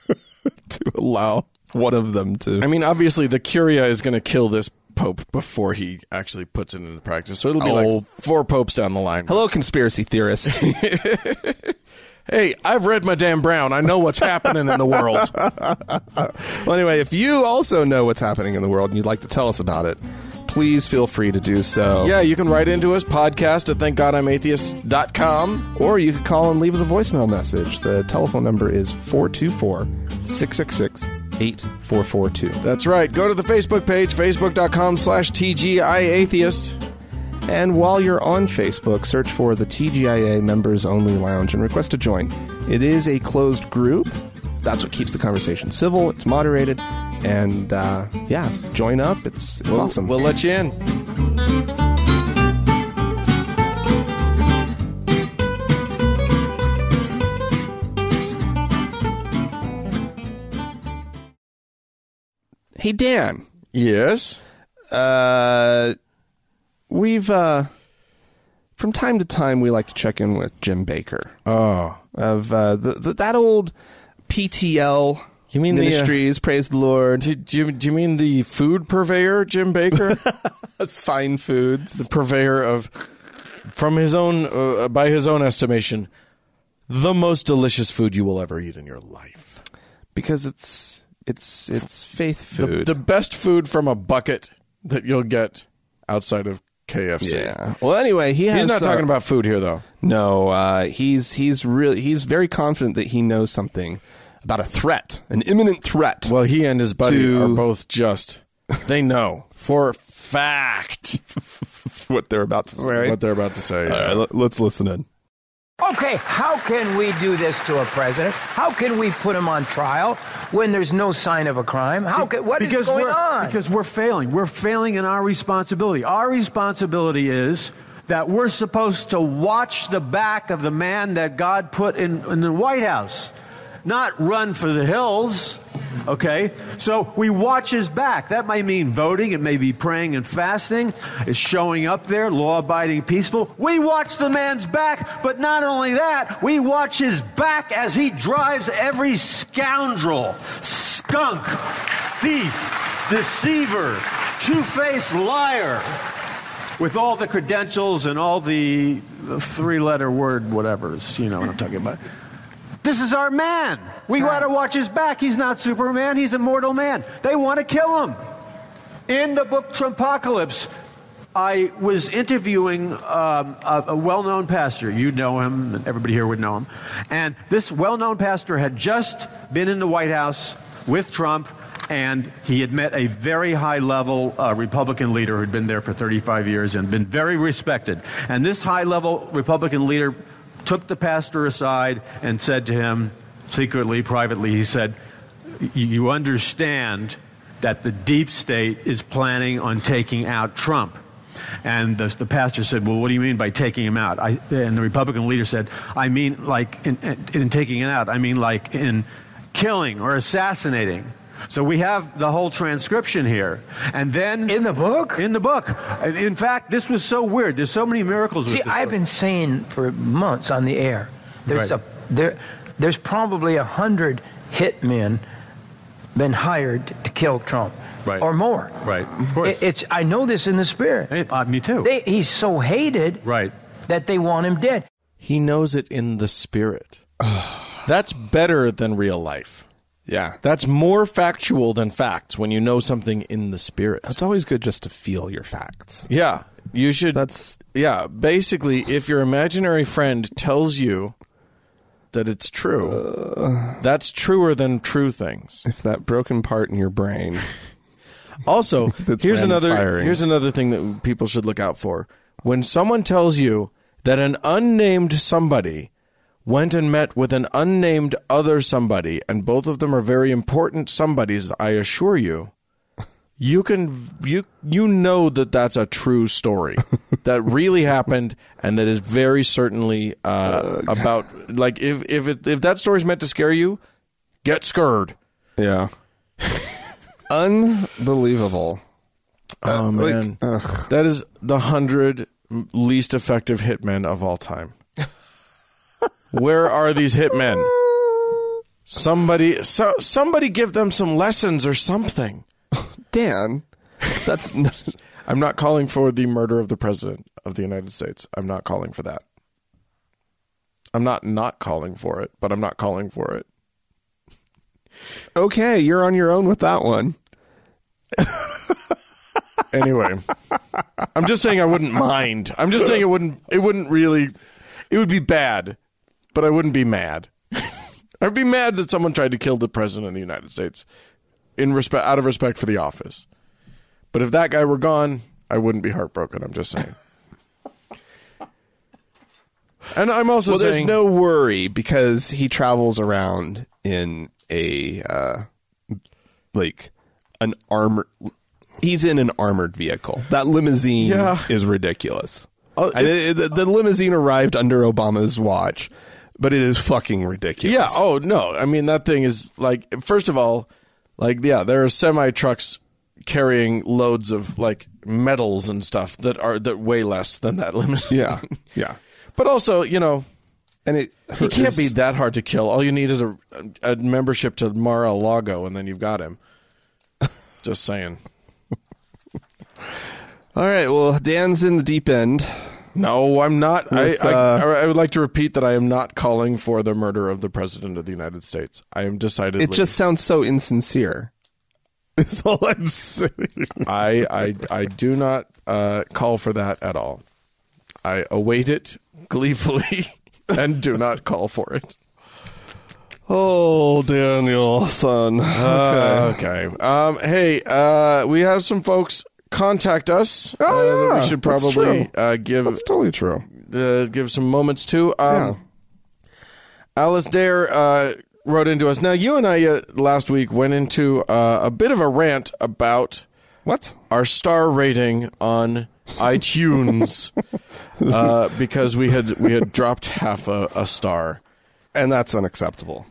to allow one of them to... I mean, obviously, the Curia is going to kill this pope before he actually puts it into practice. So it'll be 4 popes down the line. Hello, conspiracy theorist. Hey, I've read my damn Brown. I know what's happening in the world. Well, anyway, if you also know what's happening in the world and you'd like to tell us about it, please feel free to do so. Yeah, you can write into us, podcast at thankgodimatheist.com. Or you could call and leave us a voicemail message. The telephone number is 424-666-8442. That's right. Go to the Facebook page, facebook.com/TGIAtheist. And while you're on Facebook, search for the TGIA Members Only Lounge and request to join. It is a closed group. That's what keeps the conversation civil. It's moderated. And, yeah, join up. It's awesome. We'll let you in. Hey, Dan. Yes? We've, from time to time, we like to check in with Jim Bakker. Oh. Of that old PTL you mean Ministries, praise the Lord. Do you mean the food purveyor, Jim Bakker? Fine Foods. The purveyor of, from his own, by his own estimation, the most delicious food you will ever eat in your life. Because it's faith food. The best food from a bucket that you'll get outside of KFC. Yeah. Well, anyway, he's not talking about food here, though. No, he's very confident that he knows something about a threat, an imminent threat. Well, he and his buddy are both they know for fact what they're about to say. What they're about to say. All right, let's listen in. Okay, how can we do this to a president? How can we put him on trial when there's no sign of a crime? What is going on? Because we're failing. We're failing in our responsibility. Our responsibility is that we're supposed to watch the back of the man that God put in the White House, not run for the hills. Okay? So we watch his back. That might mean voting. It may be praying and fasting. It's showing up there, law-abiding, peaceful. We watch the man's back, but not only that, we watch his back as he drives every scoundrel, skunk, thief, deceiver, two-faced liar with all the credentials and all the three-letter word whatevers. You know what I'm talking about. This is our man. We got to watch his back. He's not Superman. He's a mortal man. They want to kill him. In the book Trumpocalypse, I was interviewing a well-known pastor. You know him. Everybody here would know him. And this well-known pastor had just been in the White House with Trump, and he had met a very high-level Republican leader who'd been there for 35 years and been very respected. And this high-level Republican leader took the pastor aside and said to him, secretly, privately, he said, you understand that the deep state is planning on taking out Trump. And the pastor said, well, what do you mean by taking him out? And the Republican leader said, I mean like in taking him out, I mean like in killing or assassinating. So we have the whole transcription here. And then... In the book? In the book. In fact, this was so weird. There's so many miracles with this book. I've been saying for months on the air, there's probably 100 hitmen been hired to kill Trump. Right. Or more. Right. Of course. I know this in the spirit. Me too. He's so hated that they want him dead. He knows it in the spirit. That's better than real life. Yeah. That's more factual than facts when you know something in the spirit. It's always good just to feel your facts. Yeah. You should. Basically, if your imaginary friend tells you that it's true, that's truer than true things. If that broken part in your brain. Also, here's another thing that people should look out for. When someone tells you that an unnamed somebody went and met with an unnamed other somebody, and both of them are very important somebodies, I assure you, you know that that's a true story that really happened, and that is very certainly about, like, if that story's meant to scare you, get scared. Yeah. Unbelievable. Oh man, that is the 100 least effective hitmen of all time. Where are these hitmen? Somebody give them some lessons or something. Dan, that's I'm not calling for the murder of the President of the United States. I'm not calling for that. I'm not calling for it, but I'm not calling for it. Okay, you're on your own with that one. Anyway, I'm just saying I wouldn't mind. I'm just saying it wouldn't really, it would be bad, but I wouldn't be mad. I'd be mad that someone tried to kill the president of the United States out of respect for the office. But if that guy were gone, I wouldn't be heartbroken. I'm just saying. And I'm also saying, there's no worry because he travels around in a an armor. He's in an armored vehicle. That limousine is ridiculous. The limousine arrived under Obama's watch, but it is fucking ridiculous. Yeah. Oh no. I mean, that thing is like. First of all, there are semi trucks carrying loads of metals and stuff that weigh less than that limousine. Yeah. Yeah. But also, and he can't be that hard to kill. All you need is a membership to Mar-a-Lago, and then you've got him. Just saying. All right. Well, Dan's in the deep end. No, I'm not. I would like to repeat that I am not calling for the murder of the President of the United States. I am decidedly. It just sounds so insincere. That's all I'm saying. I do not call for that at all. I await it gleefully and do not call for it. Oh, Daniel, son. Okay. Hey, we have some folks contact us. Oh, yeah. We should probably give. That's totally true. Give some moments to. Alice Dare wrote into us. Now, you and I last week went into a bit of a rant about our star rating on iTunes because we had dropped half a star, and that's unacceptable.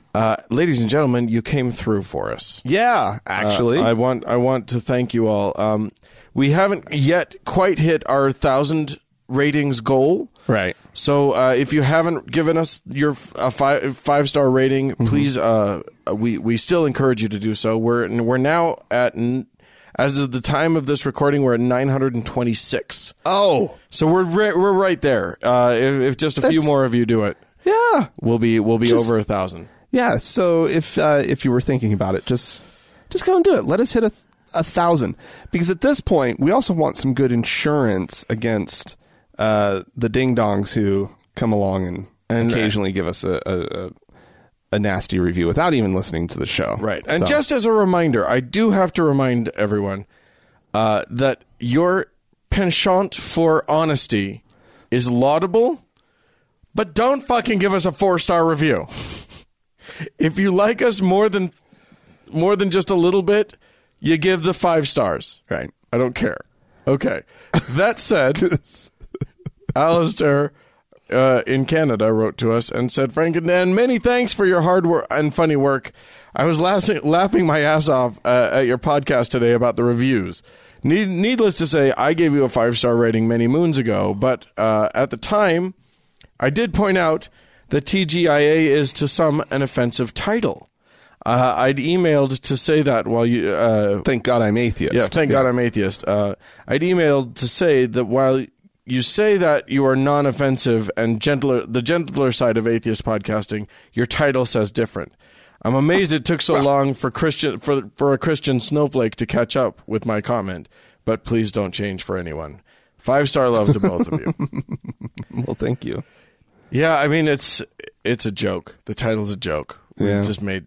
Ladies and gentlemen, you came through for us. Yeah, actually, I want to thank you all. We haven't yet quite hit our 1,000 ratings goal, right? So if you haven't given us your five-star rating, please, we still encourage you to do so. We're now at. As of the time of this recording, we're at 926. Oh, so we're right there. If just a few more of you do it, we'll be over 1,000. Yeah. So if you were thinking about it, just go and do it. Let us hit 1,000, because at this point we also want some good insurance against the ding dongs who come along and occasionally give us a nasty review without even listening to the show. Right. And just as a reminder, I do have to remind everyone that your penchant for honesty is laudable, but don't fucking give us a 4-star review. If you like us more than just a little bit, you give the 5 stars. Right. I don't care. Okay. That said, Alistair in Canada wrote to us and said, Frank and Dan, many thanks for your hard work and funny work. I was laughing my ass off at your podcast today about the reviews. Needless to say, I gave you a 5-star rating many moons ago, but at the time, I did point out that TGIA is to some an offensive title. I'd emailed to say that while you... thank God I'm atheist. Yeah, thank God I'm atheist. I'd emailed to say that while you say that you are non-offensive and the gentler side of atheist podcasting, your title says different. I'm amazed it took so long for a Christian snowflake to catch up with my comment, but please don't change for anyone. 5-star love to both of you. Well, thank you. Yeah, I mean, it's a joke. The title's a joke. We just made,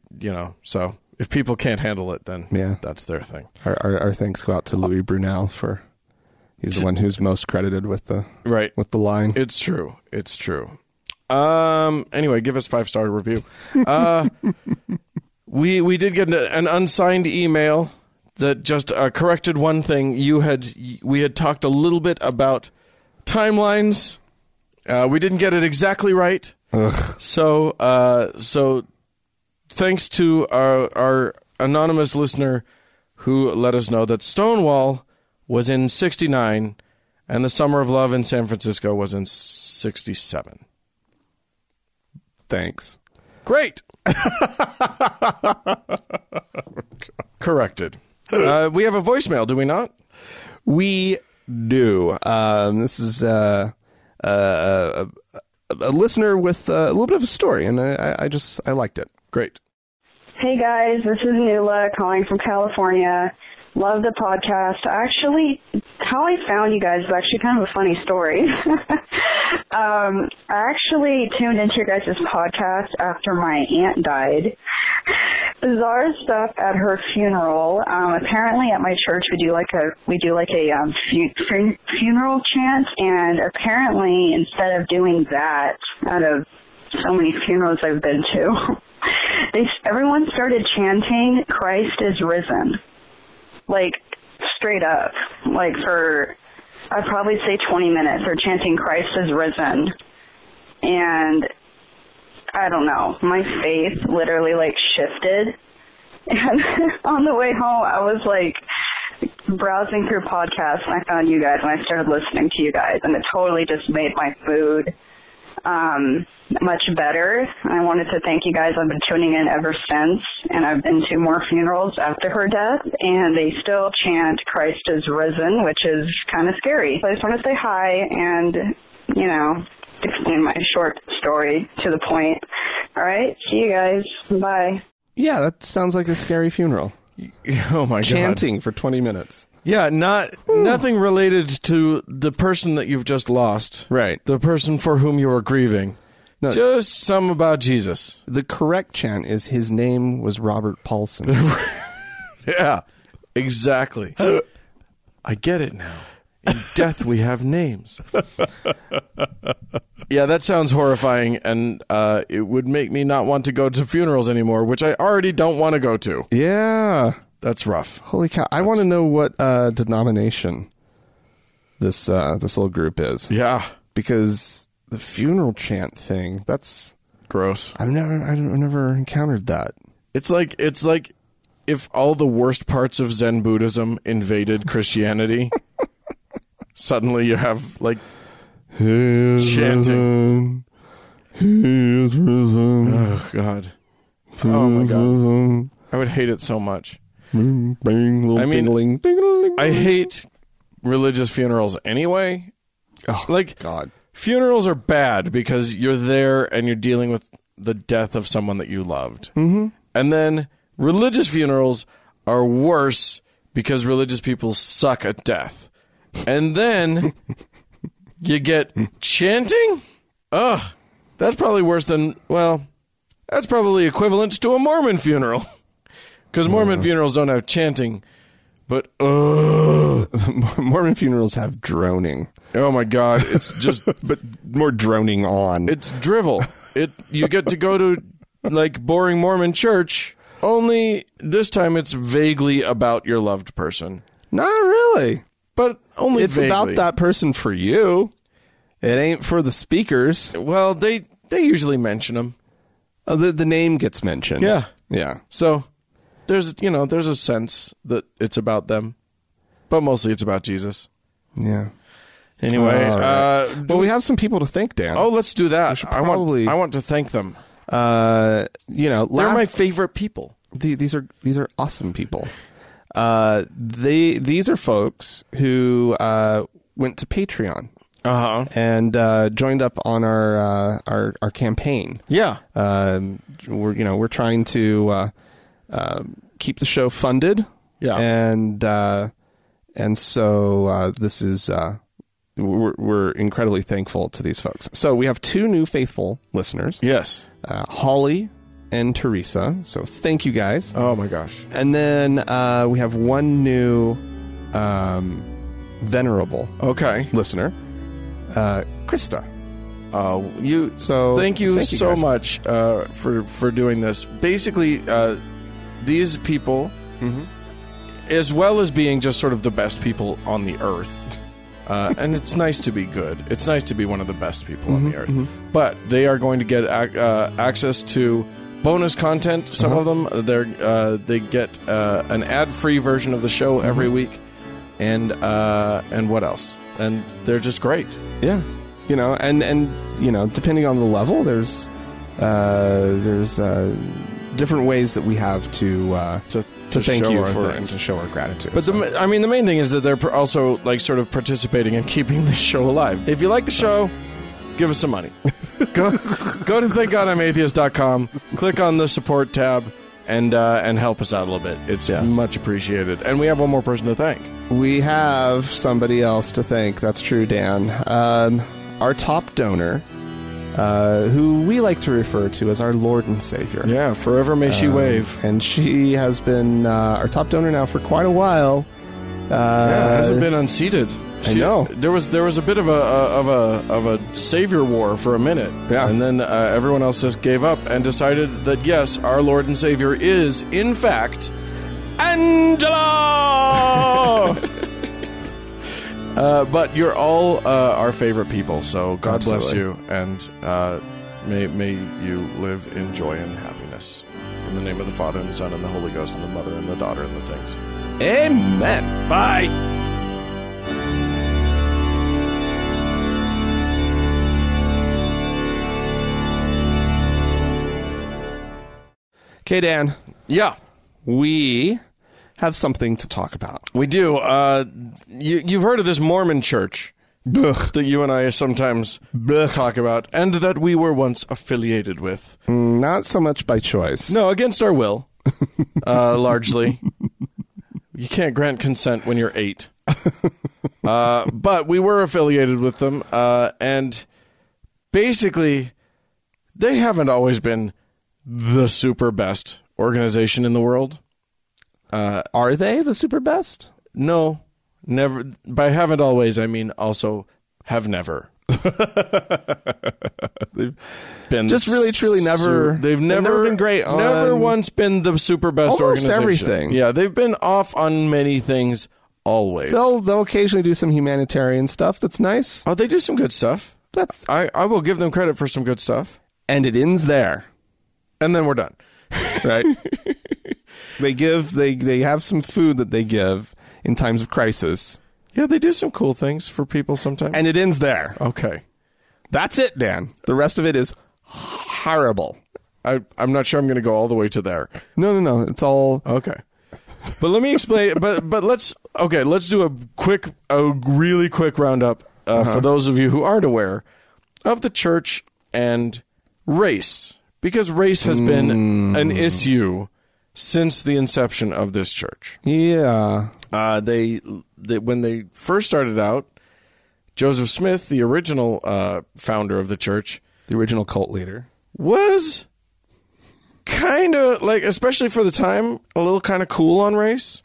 so if people can't handle it, then that's their thing. Our thanks go out to Louis Brunel for... He's the one who's most credited with the line. It's true. Anyway, give us 5-star review. We did get an unsigned email that just corrected one thing. We had talked a little bit about timelines. We didn't get it exactly right. Ugh. So thanks to our anonymous listener who let us know that Stonewall was in 1969, and the Summer of Love in San Francisco was in 1967. Thanks. Great. Corrected. We have a voicemail, do we not? We do. This is a a listener with a little bit of a story, and I liked it. Great. Hey guys, this is Nula calling from California. Love the podcast. Actually, how I found you guys is actually kind of a funny story. I actually tuned into your guys' podcast after my aunt died. Bizarre stuff at her funeral. Apparently, at my church, we do like a funeral chant, and apparently, instead of doing that, out of so many funerals I've been to, everyone started chanting "Christ is risen," like straight up, like for I'd probably say 20 minutes. They're chanting "Christ is risen," and I don't know, my faith literally like shifted. And on the way home, I was like browsing through podcasts, and I found you guys, and I started listening to you guys, and it totally just made my food much better. I wanted to thank you guys. I've been tuning in ever since, and I've been to more funerals after her death, and they still chant "Christ is risen," which is kind of scary. So I just want to say hi and, explain my short story to the point. All right, see you guys. Bye. Yeah, that sounds like a scary funeral. Oh my God. Chanting for 20 minutes. Yeah, nothing related to the person that you've just lost. Right. The person for whom you are grieving. No, just some about Jesus. The correct chant is his name was Robert Paulson. Yeah, exactly. I get it now. In death we have names. Yeah, that sounds horrifying, and it would make me not want to go to funerals anymore, which I already don't want to go to. Yeah. That's rough. Holy cow. I want to know what denomination this little group is. Yeah. Because the funeral chant thing, that's gross. I've never encountered that. It's like if all the worst parts of Zen Buddhism invaded Christianity. Suddenly you have like chanting. He is risen. Oh God. Oh my God. I would hate it so much. I hate religious funerals anyway. Oh, like God. Funerals are bad because you're there and you're dealing with the death of someone that you loved. Mm-hmm. And then religious funerals are worse because religious people suck at death. And then you get chanting? Ugh. That's probably worse than, that's probably equivalent to a Mormon funeral. Because Mormon funerals don't have chanting, but Mormon funerals have droning. Oh my God, it's just but more droning on. It's drivel. You get to go to like boring Mormon church, only this time it's vaguely about your loved person. Not really. But only it's vaguely. About that person for you. It ain't for the speakers. Well, they usually mention them. The name gets mentioned. Yeah. Yeah. So there's a sense that it's about them, but mostly it's about Jesus. Yeah. Anyway, right. Well, we have some people to thank, Dan. Oh, let's do that. I want to thank them. They're my favorite people. These are awesome people. These are folks who went to Patreon. And joined up on our campaign. Yeah. We're trying to keep the show funded. Yeah. And so this is we're incredibly thankful to these folks. So we have two new faithful listeners. Yes. Holly and Teresa. So thank you guys. Oh my gosh. And then we have one new venerable listener. Krista. Thank you so much for doing this. Basically, these people, as well as being just sort of the best people on the earth, and it's nice to be good. It's nice to be one of the best people on the earth. But they are going to get access to bonus content. Some of them, they get an ad-free version of the show every week, and what else? And they're just great. Yeah, and depending on the level, there's different ways that we have to thank you for and to show our gratitude. But the main thing is that they're also like sort of participating in keeping the show alive. If you like the show, give us some money. go to thankgodimatheist.com, click on the support tab, and help us out a little bit. It's much appreciated. And we have one more person to thank. We have somebody else to thank. That's true, Dan. Our top donor, who we like to refer to as our Lord and Savior. Yeah, forever may she wave. And she has been our top donor now for quite a while. Hasn't been unseated. I know. There was a bit of a savior war for a minute. Yeah. And then everyone else just gave up and decided that, yes, our Lord and Savior is, in fact, Angela! But you're all our favorite people, so God bless you, and may you live in joy and happiness. In the name of the Father, and the Son, and the Holy Ghost, and the Mother, and the Daughter, and the things. Amen. Bye! Okay, Dan. Yeah. We have something to talk about. We do. You've heard of this Mormon Church that you and I sometimes talk about, and that we were once affiliated with. Not so much by choice. No, against our will, largely. You can't grant consent when you're 8. But we were affiliated with them, and basically, they haven't always been the super best organization in the world. Are they the super best? No, never. By haven't always, I mean also have never. They've been just really, truly never. They've never been great. Never once been the super best almost organization. Everything. Yeah, they've been off on many things. Always. They'll occasionally do some humanitarian stuff. That's nice. Oh, they do some good stuff. I will give them credit for some good stuff. And it ends there. And then we're done. Right? They have some food that they give in times of crisis. Yeah, they do some cool things for people sometimes. And it ends there. Okay. That's it, Dan. The rest of it is horrible. I'm not sure I'm going to go all the way to there. No. It's all... Okay. But let me explain. But let's do a really quick roundup for those of you who aren't aware of the church and race. Because race has been an issue since the inception of this church. Yeah. They when they first started out, Joseph Smith, the original founder of the church, the original cult leader, was kind of like, especially for the time, a little kind of cool on race.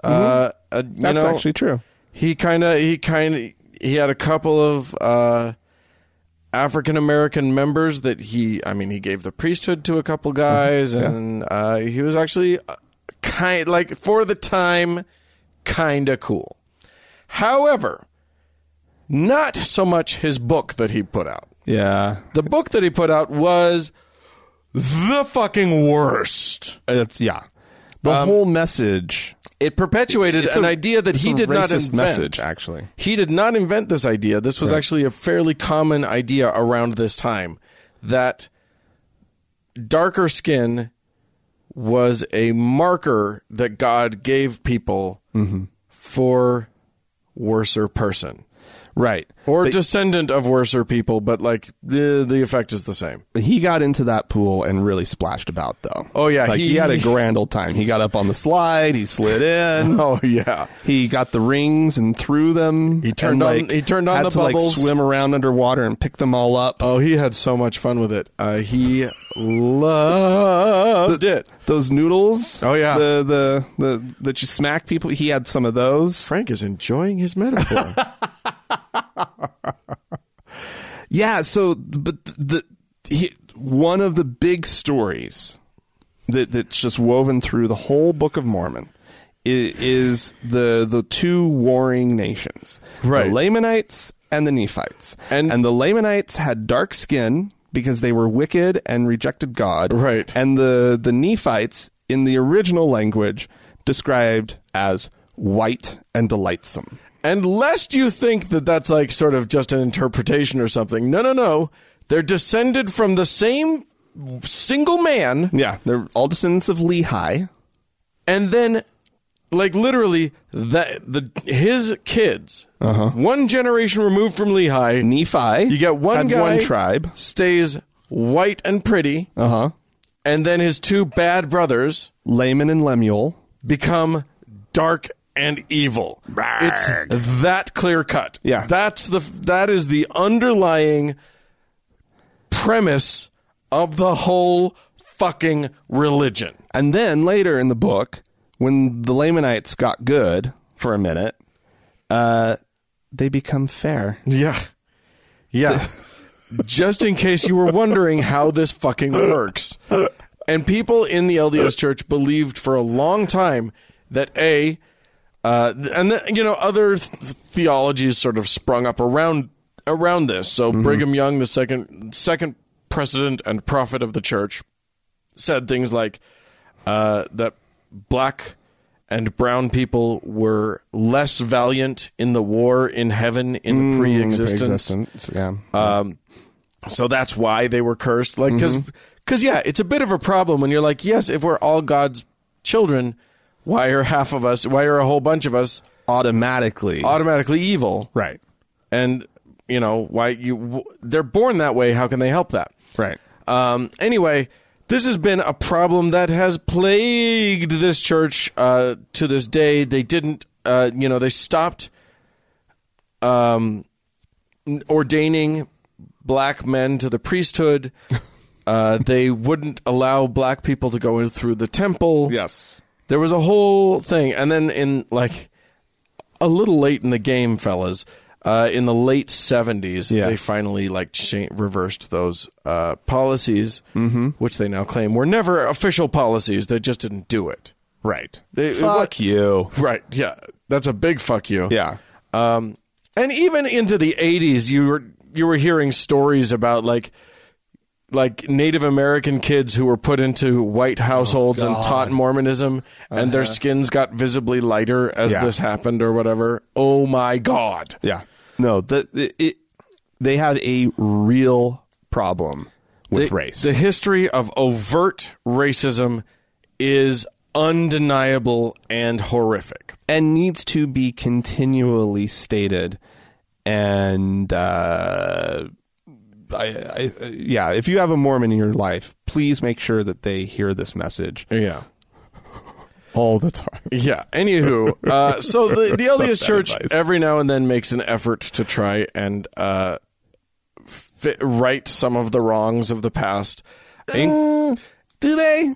That's actually true. He had a couple of African American members that he gave the priesthood to a couple guys, and he was actually for the time, kind of cool. However, not so much his book that he put out. Yeah. The book that he put out was the fucking worst. The whole message. It perpetuated an idea that he did not invent. Message, actually. He did not invent this idea. This was actually a fairly common idea around this time, that darker skin was a marker that God gave people for worser person. Right. Or descendant of worser people, but like the effect is the same. He got into that pool and really splashed about, though. Oh, yeah. He had a grand old time. He got up on the slide. He slid in. Oh, yeah. He got the rings and threw them. He turned on the bubbles. Swim around underwater and pick them all up. Oh, he had so much fun with it. He loved it. Those noodles. Oh, yeah. The that you smack people. He had some of those. Frank is enjoying his metaphor. Yeah, so one of the big stories that's just woven through the whole Book of Mormon is the two warring nations, right? The Lamanites and the Nephites, and the Lamanites had dark skin because they were wicked and rejected God, right? And the Nephites in the original language described as white and delightsome. And lest you think that that's like sort of just an interpretation or something. No. They're descended from the same single man. Yeah, they're all descendants of Lehi. And then like literally his kids, one generation removed from Lehi, Nephi, you get one guy, one tribe, stays white and pretty, and then his two bad brothers, Laman and Lemuel, become dark and evil. It's that clear cut. Yeah, that is the underlying premise of the whole fucking religion. And then later in the book, when the Lamanites got good for a minute, they become fair. Yeah. Just in case you were wondering how this fucking works. And people in the LDS Church believed for a long time that other theologies sort of sprung up around this. So Brigham Young, the second president and prophet of the church, said things like that black and brown people were less valiant in the war in heaven in the pre-existence. Yeah. So that's why they were cursed. Like, because it's a bit of a problem when you're like, yes, if we're all God's children, why are a whole bunch of us automatically evil? Right. And they're born that way. How can they help that? Right. Anyway, this has been a problem that has plagued this church to this day. They didn't, they stopped ordaining black men to the priesthood. They wouldn't allow black people to go in through the temple. Yes. There was a whole thing. And then in a little late in the game, fellas, in the late 70s, they finally reversed those policies, which they now claim were never official policies. They just didn't do it. Right. Fuck you. Right. Yeah. That's a big fuck you. Yeah. And even into the 80s, you were hearing stories about like Native American kids who were put into white households and taught Mormonism, and their skins got visibly lighter as this happened or whatever. Oh my God. Yeah. No, they have a real problem with race. The history of overt racism is undeniable and horrific. And needs to be continually stated. And if you have a Mormon in your life, please make sure that they hear this message. Yeah. All the time. Yeah. Anywho, so the LDS Church every now and then makes an effort to try and right some of the wrongs of the past. Do they?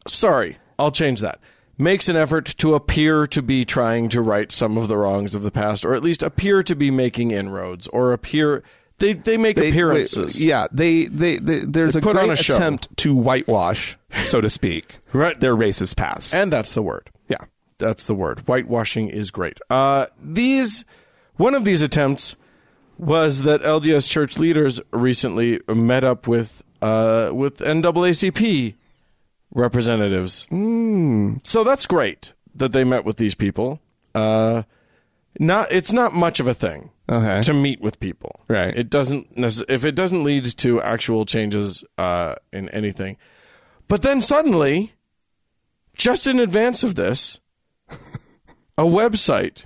Sorry, I'll change that. Makes an effort to appear to be trying to right some of the wrongs of the past, or at least appear to be making inroads, or appear... They make appearances. There's a great attempt to whitewash, so to speak, their racist past. And that's the word. Yeah. That's the word. Whitewashing is great. One of these attempts was that LDS Church leaders recently met up with NAACP representatives. So that's great that they met with these people. It's not much of a thing. To meet with people. Right. If it doesn't lead to actual changes in anything. But then suddenly, just in advance of this, a website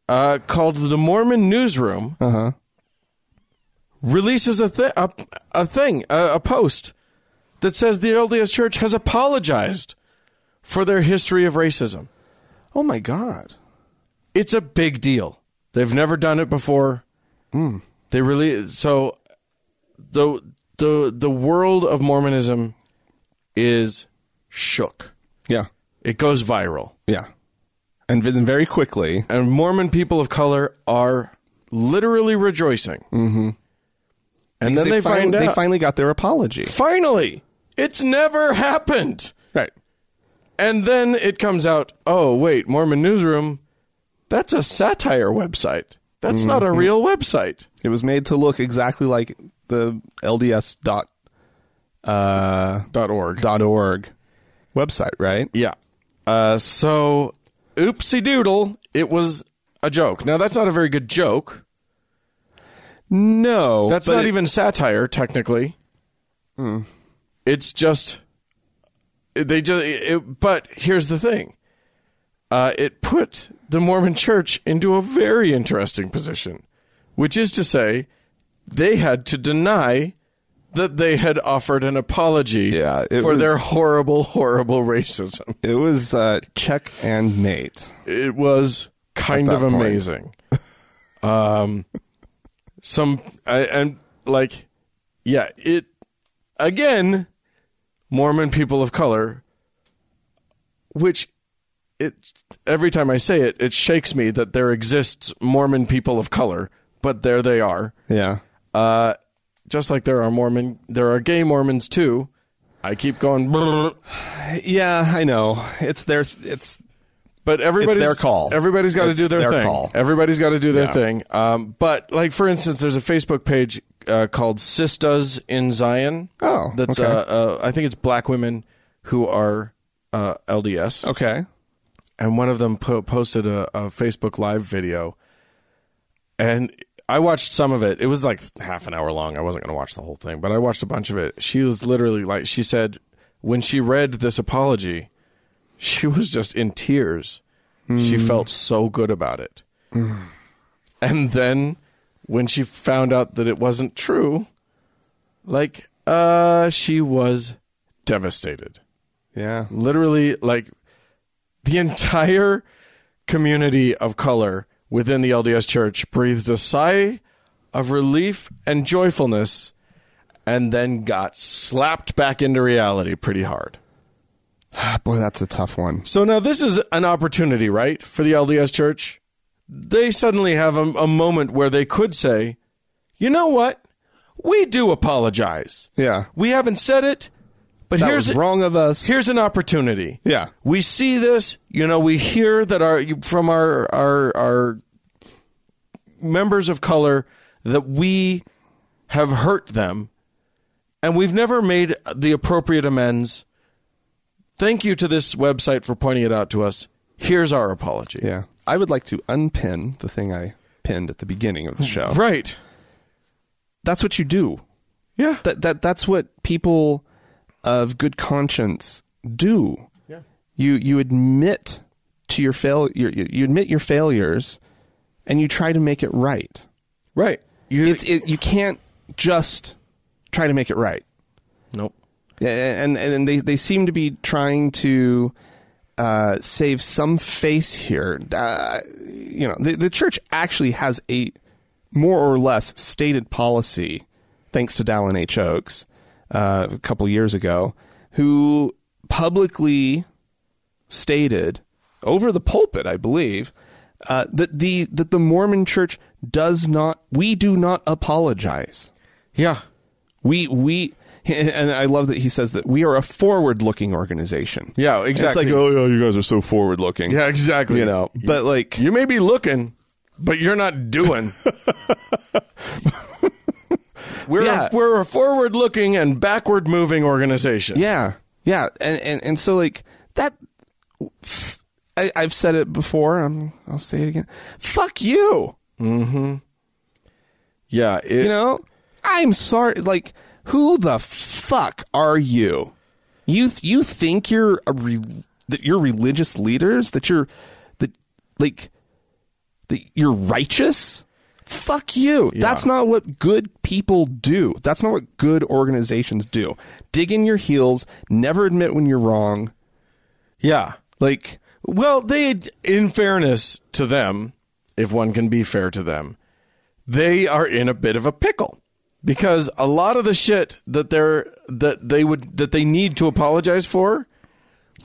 called the Mormon Newsroom releases a post that says the LDS Church has apologized for their history of racism. Oh my God. It's a big deal. They've never done it before. They really... So the world of Mormonism is shook. Yeah. It goes viral. Yeah. And then very quickly. And Mormon people of color are literally rejoicing. And then they find out. They finally got their apology. Finally! It's never happened! Right. And then it comes out, oh, wait, Mormon Newsroom... That's a satire website. That's not a real website. It was made to look exactly like the LDS.org website, right? Yeah. So, oopsie doodle, it was a joke. Now, that's not a very good joke. No. That's not even satire, technically. It's just... but here's the thing. it put the Mormon Church into a very interesting position, which is to say they had to deny that they had offered an apology for their horrible, horrible racism. It was check and mate. It was kind of amazing. Again, Mormon people of color, which every time I say it, it shakes me that there exists Mormon people of color, but there they are. Yeah. Just like there are gay Mormons too. I keep going. Yeah, I know. But everybody's their call. Everybody's got to do their thing. Call. Everybody's got to do their thing. But like for instance, there's a Facebook page called Sistas in Zion. Oh, that's okay. I think it's black women who are LDS. Okay. And one of them posted a Facebook Live video, and I watched some of it. It was like half an hour long. I wasn't going to watch the whole thing, but I watched a bunch of it. She was literally like, she said when she read this apology, she was just in tears. She felt so good about it. And then when she found out that it wasn't true, like, she was devastated. Yeah. Literally, like, the entire community of color within the LDS Church breathed a sigh of relief and joyfulness and then got slapped back into reality pretty hard. Boy, that's a tough one. So now this is an opportunity, right, for the LDS Church? They suddenly have a moment where they could say, you know what? We do apologize. Yeah. We haven't said it, but that was wrong of us. Here's an opportunity. Yeah. We see this, we hear that from our members of color that we have hurt them, and we've never made the appropriate amends. Thank you to this website for pointing it out to us. Here's our apology. Yeah. I would like to unpin the thing I pinned at the beginning of the show. Right. That's what you do. Yeah. That's what people of good conscience do. Yeah. You admit to your you admit your failures and you try to make it right. Right. You can't just try to make it right. Nope. And they seem to be trying to save some face here. The church actually has a more or less stated policy, thanks to Dallin H. Oaks a couple years ago, who publicly stated over the pulpit, I believe, that the Mormon Church we do not apologize. Yeah. And I love that he says that we are a forward-looking organization. Yeah, exactly. And it's like, oh, you guys are so forward-looking. Yeah, exactly. But like, you may be looking, but you're not doing. We're a forward-looking and backward-moving organization. Yeah, yeah, and so like that. I've said it before. I'll say it again. Fuck you. Mm-hmm. Yeah. I'm sorry. Like, who the fuck are you? You think you're that you're religious leaders? That you're righteous? Fuck you. Yeah. That's not what good people do. That's not what good organizations do. Dig in your heels. Never admit when you're wrong. Yeah. Like, well, in fairness to them, if one can be fair to them, they are in a bit of a pickle. Because a lot of the shit that they need to apologize for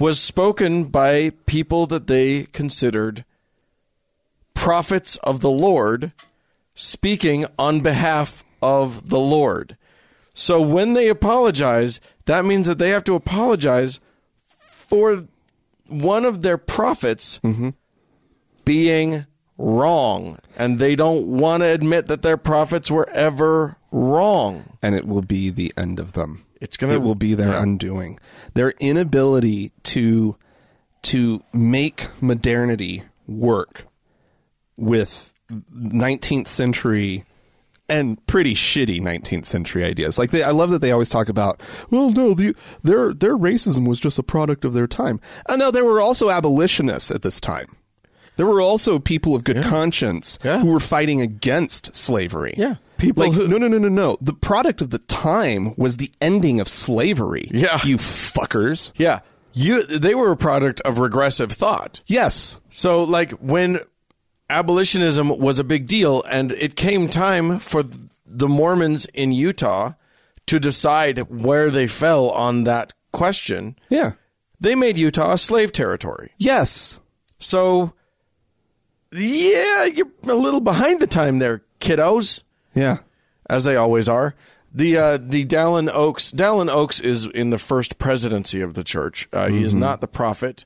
was spoken by people that they considered prophets of the Lord, speaking on behalf of the Lord. So when they apologize, that means that they have to apologize for one of their prophets being wrong, and they don't want to admit that their prophets were ever wrong, and it will be the end of them. It will be their undoing. Their inability to make modernity work with 19th century and pretty shitty 19th century ideas. Like I love that they always talk about, well, no, their racism was just a product of their time. No, there were also abolitionists at this time. There were also people of good conscience who were fighting against slavery. Yeah. People like, no. The product of the time was the ending of slavery. Yeah. You fuckers. Yeah. They were a product of regressive thought. Yes. So, like, when abolitionism was a big deal and it came time for the Mormons in Utah to decide where they fell on that question, they made Utah a slave territory. Yes. So, yeah, you're a little behind the time there, kiddos. Yeah. As they always are. The Dallin Oaks is in the first presidency of the church. He is not the prophet,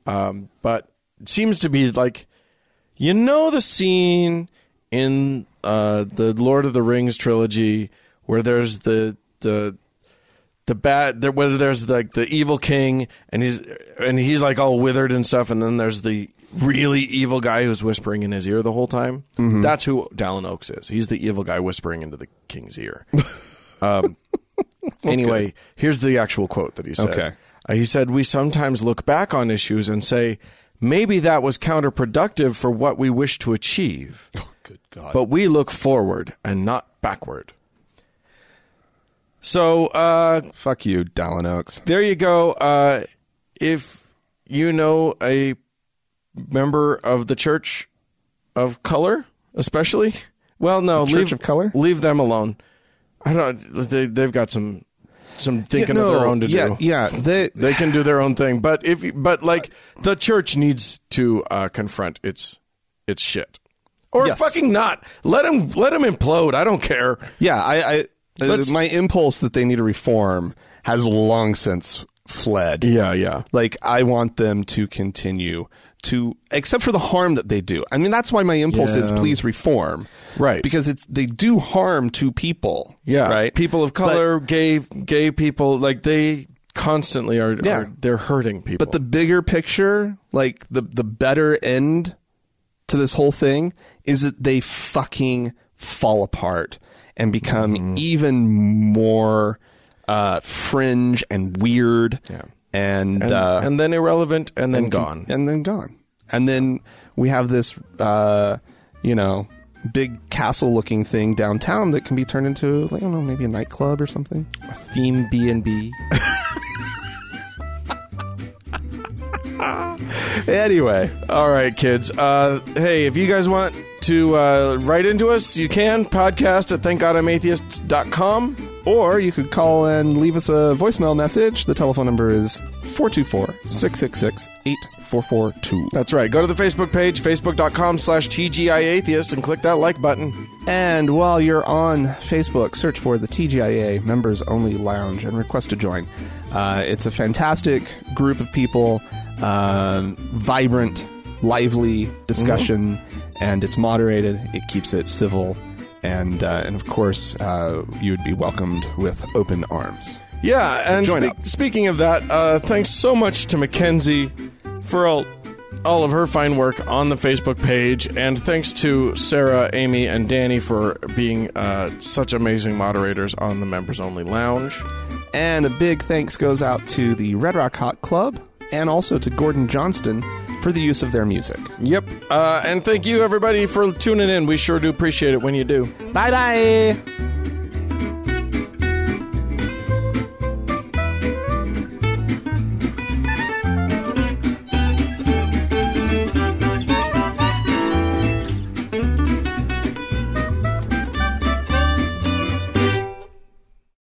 but it seems to be like, you know, the scene in the Lord of the Rings trilogy where there's the evil king and he's like all withered and stuff, and then there's the really evil guy who's whispering in his ear the whole time. Mm-hmm. That's who Dallin Oaks is. He's the evil guy whispering into the king's ear. Anyway, here's the actual quote that he said. Okay. He said, "We sometimes look back on issues and say, maybe that was counterproductive for what we wish to achieve. Oh, good God. But we look forward and not backward." So, fuck you, Dallin Oaks. There you go. If you know a member of the Church of Color, especially, well, no, Church of Color, leave them alone. I don't. They've got some thinking of their own to do. Yeah, they can do their own thing. But like the church needs to confront its shit, or fucking not. Let them implode. I don't care. Yeah, my impulse that they need to reform has long since fled. Yeah. Like, I want them to continue to, except for the harm that they do. I mean, that's why my impulse is please reform. Right. Because they do harm to people. Yeah. Right. People of color, gay people, like they constantly are they're hurting people. But the bigger picture, like the better end to this whole thing is that they fucking fall apart and become even more fringe and weird. Yeah. And then irrelevant, and then gone. And then we have this, big castle-looking thing downtown that can be turned into, I don't know, maybe a nightclub or something. A theme B&B. Anyway. All right, kids. Hey, if you guys want to write into us, you can. Podcast at thankgodimatheist.com. Or you could call and leave us a voicemail message. The telephone number is 424-666-8442. That's right. Go to the Facebook page, facebook.com/TGIAtheist, and click that like button. And while you're on Facebook, search for the TGIA Members Only Lounge and request to join. It's a fantastic group of people, vibrant, lively discussion, and it's moderated. It keeps it civil. And of course, you would be welcomed with open arms. Yeah, and speaking of that, thanks so much to Mackenzie for all of her fine work on the Facebook page, and thanks to Sarah, Amy, and Danny for being such amazing moderators on the Members Only Lounge. And a big thanks goes out to the Red Rock Hot Club, and also to Gordon Johnston for the use of their music. Yep. And thank you, everybody, for tuning in. We sure do appreciate it when you do. Bye-bye.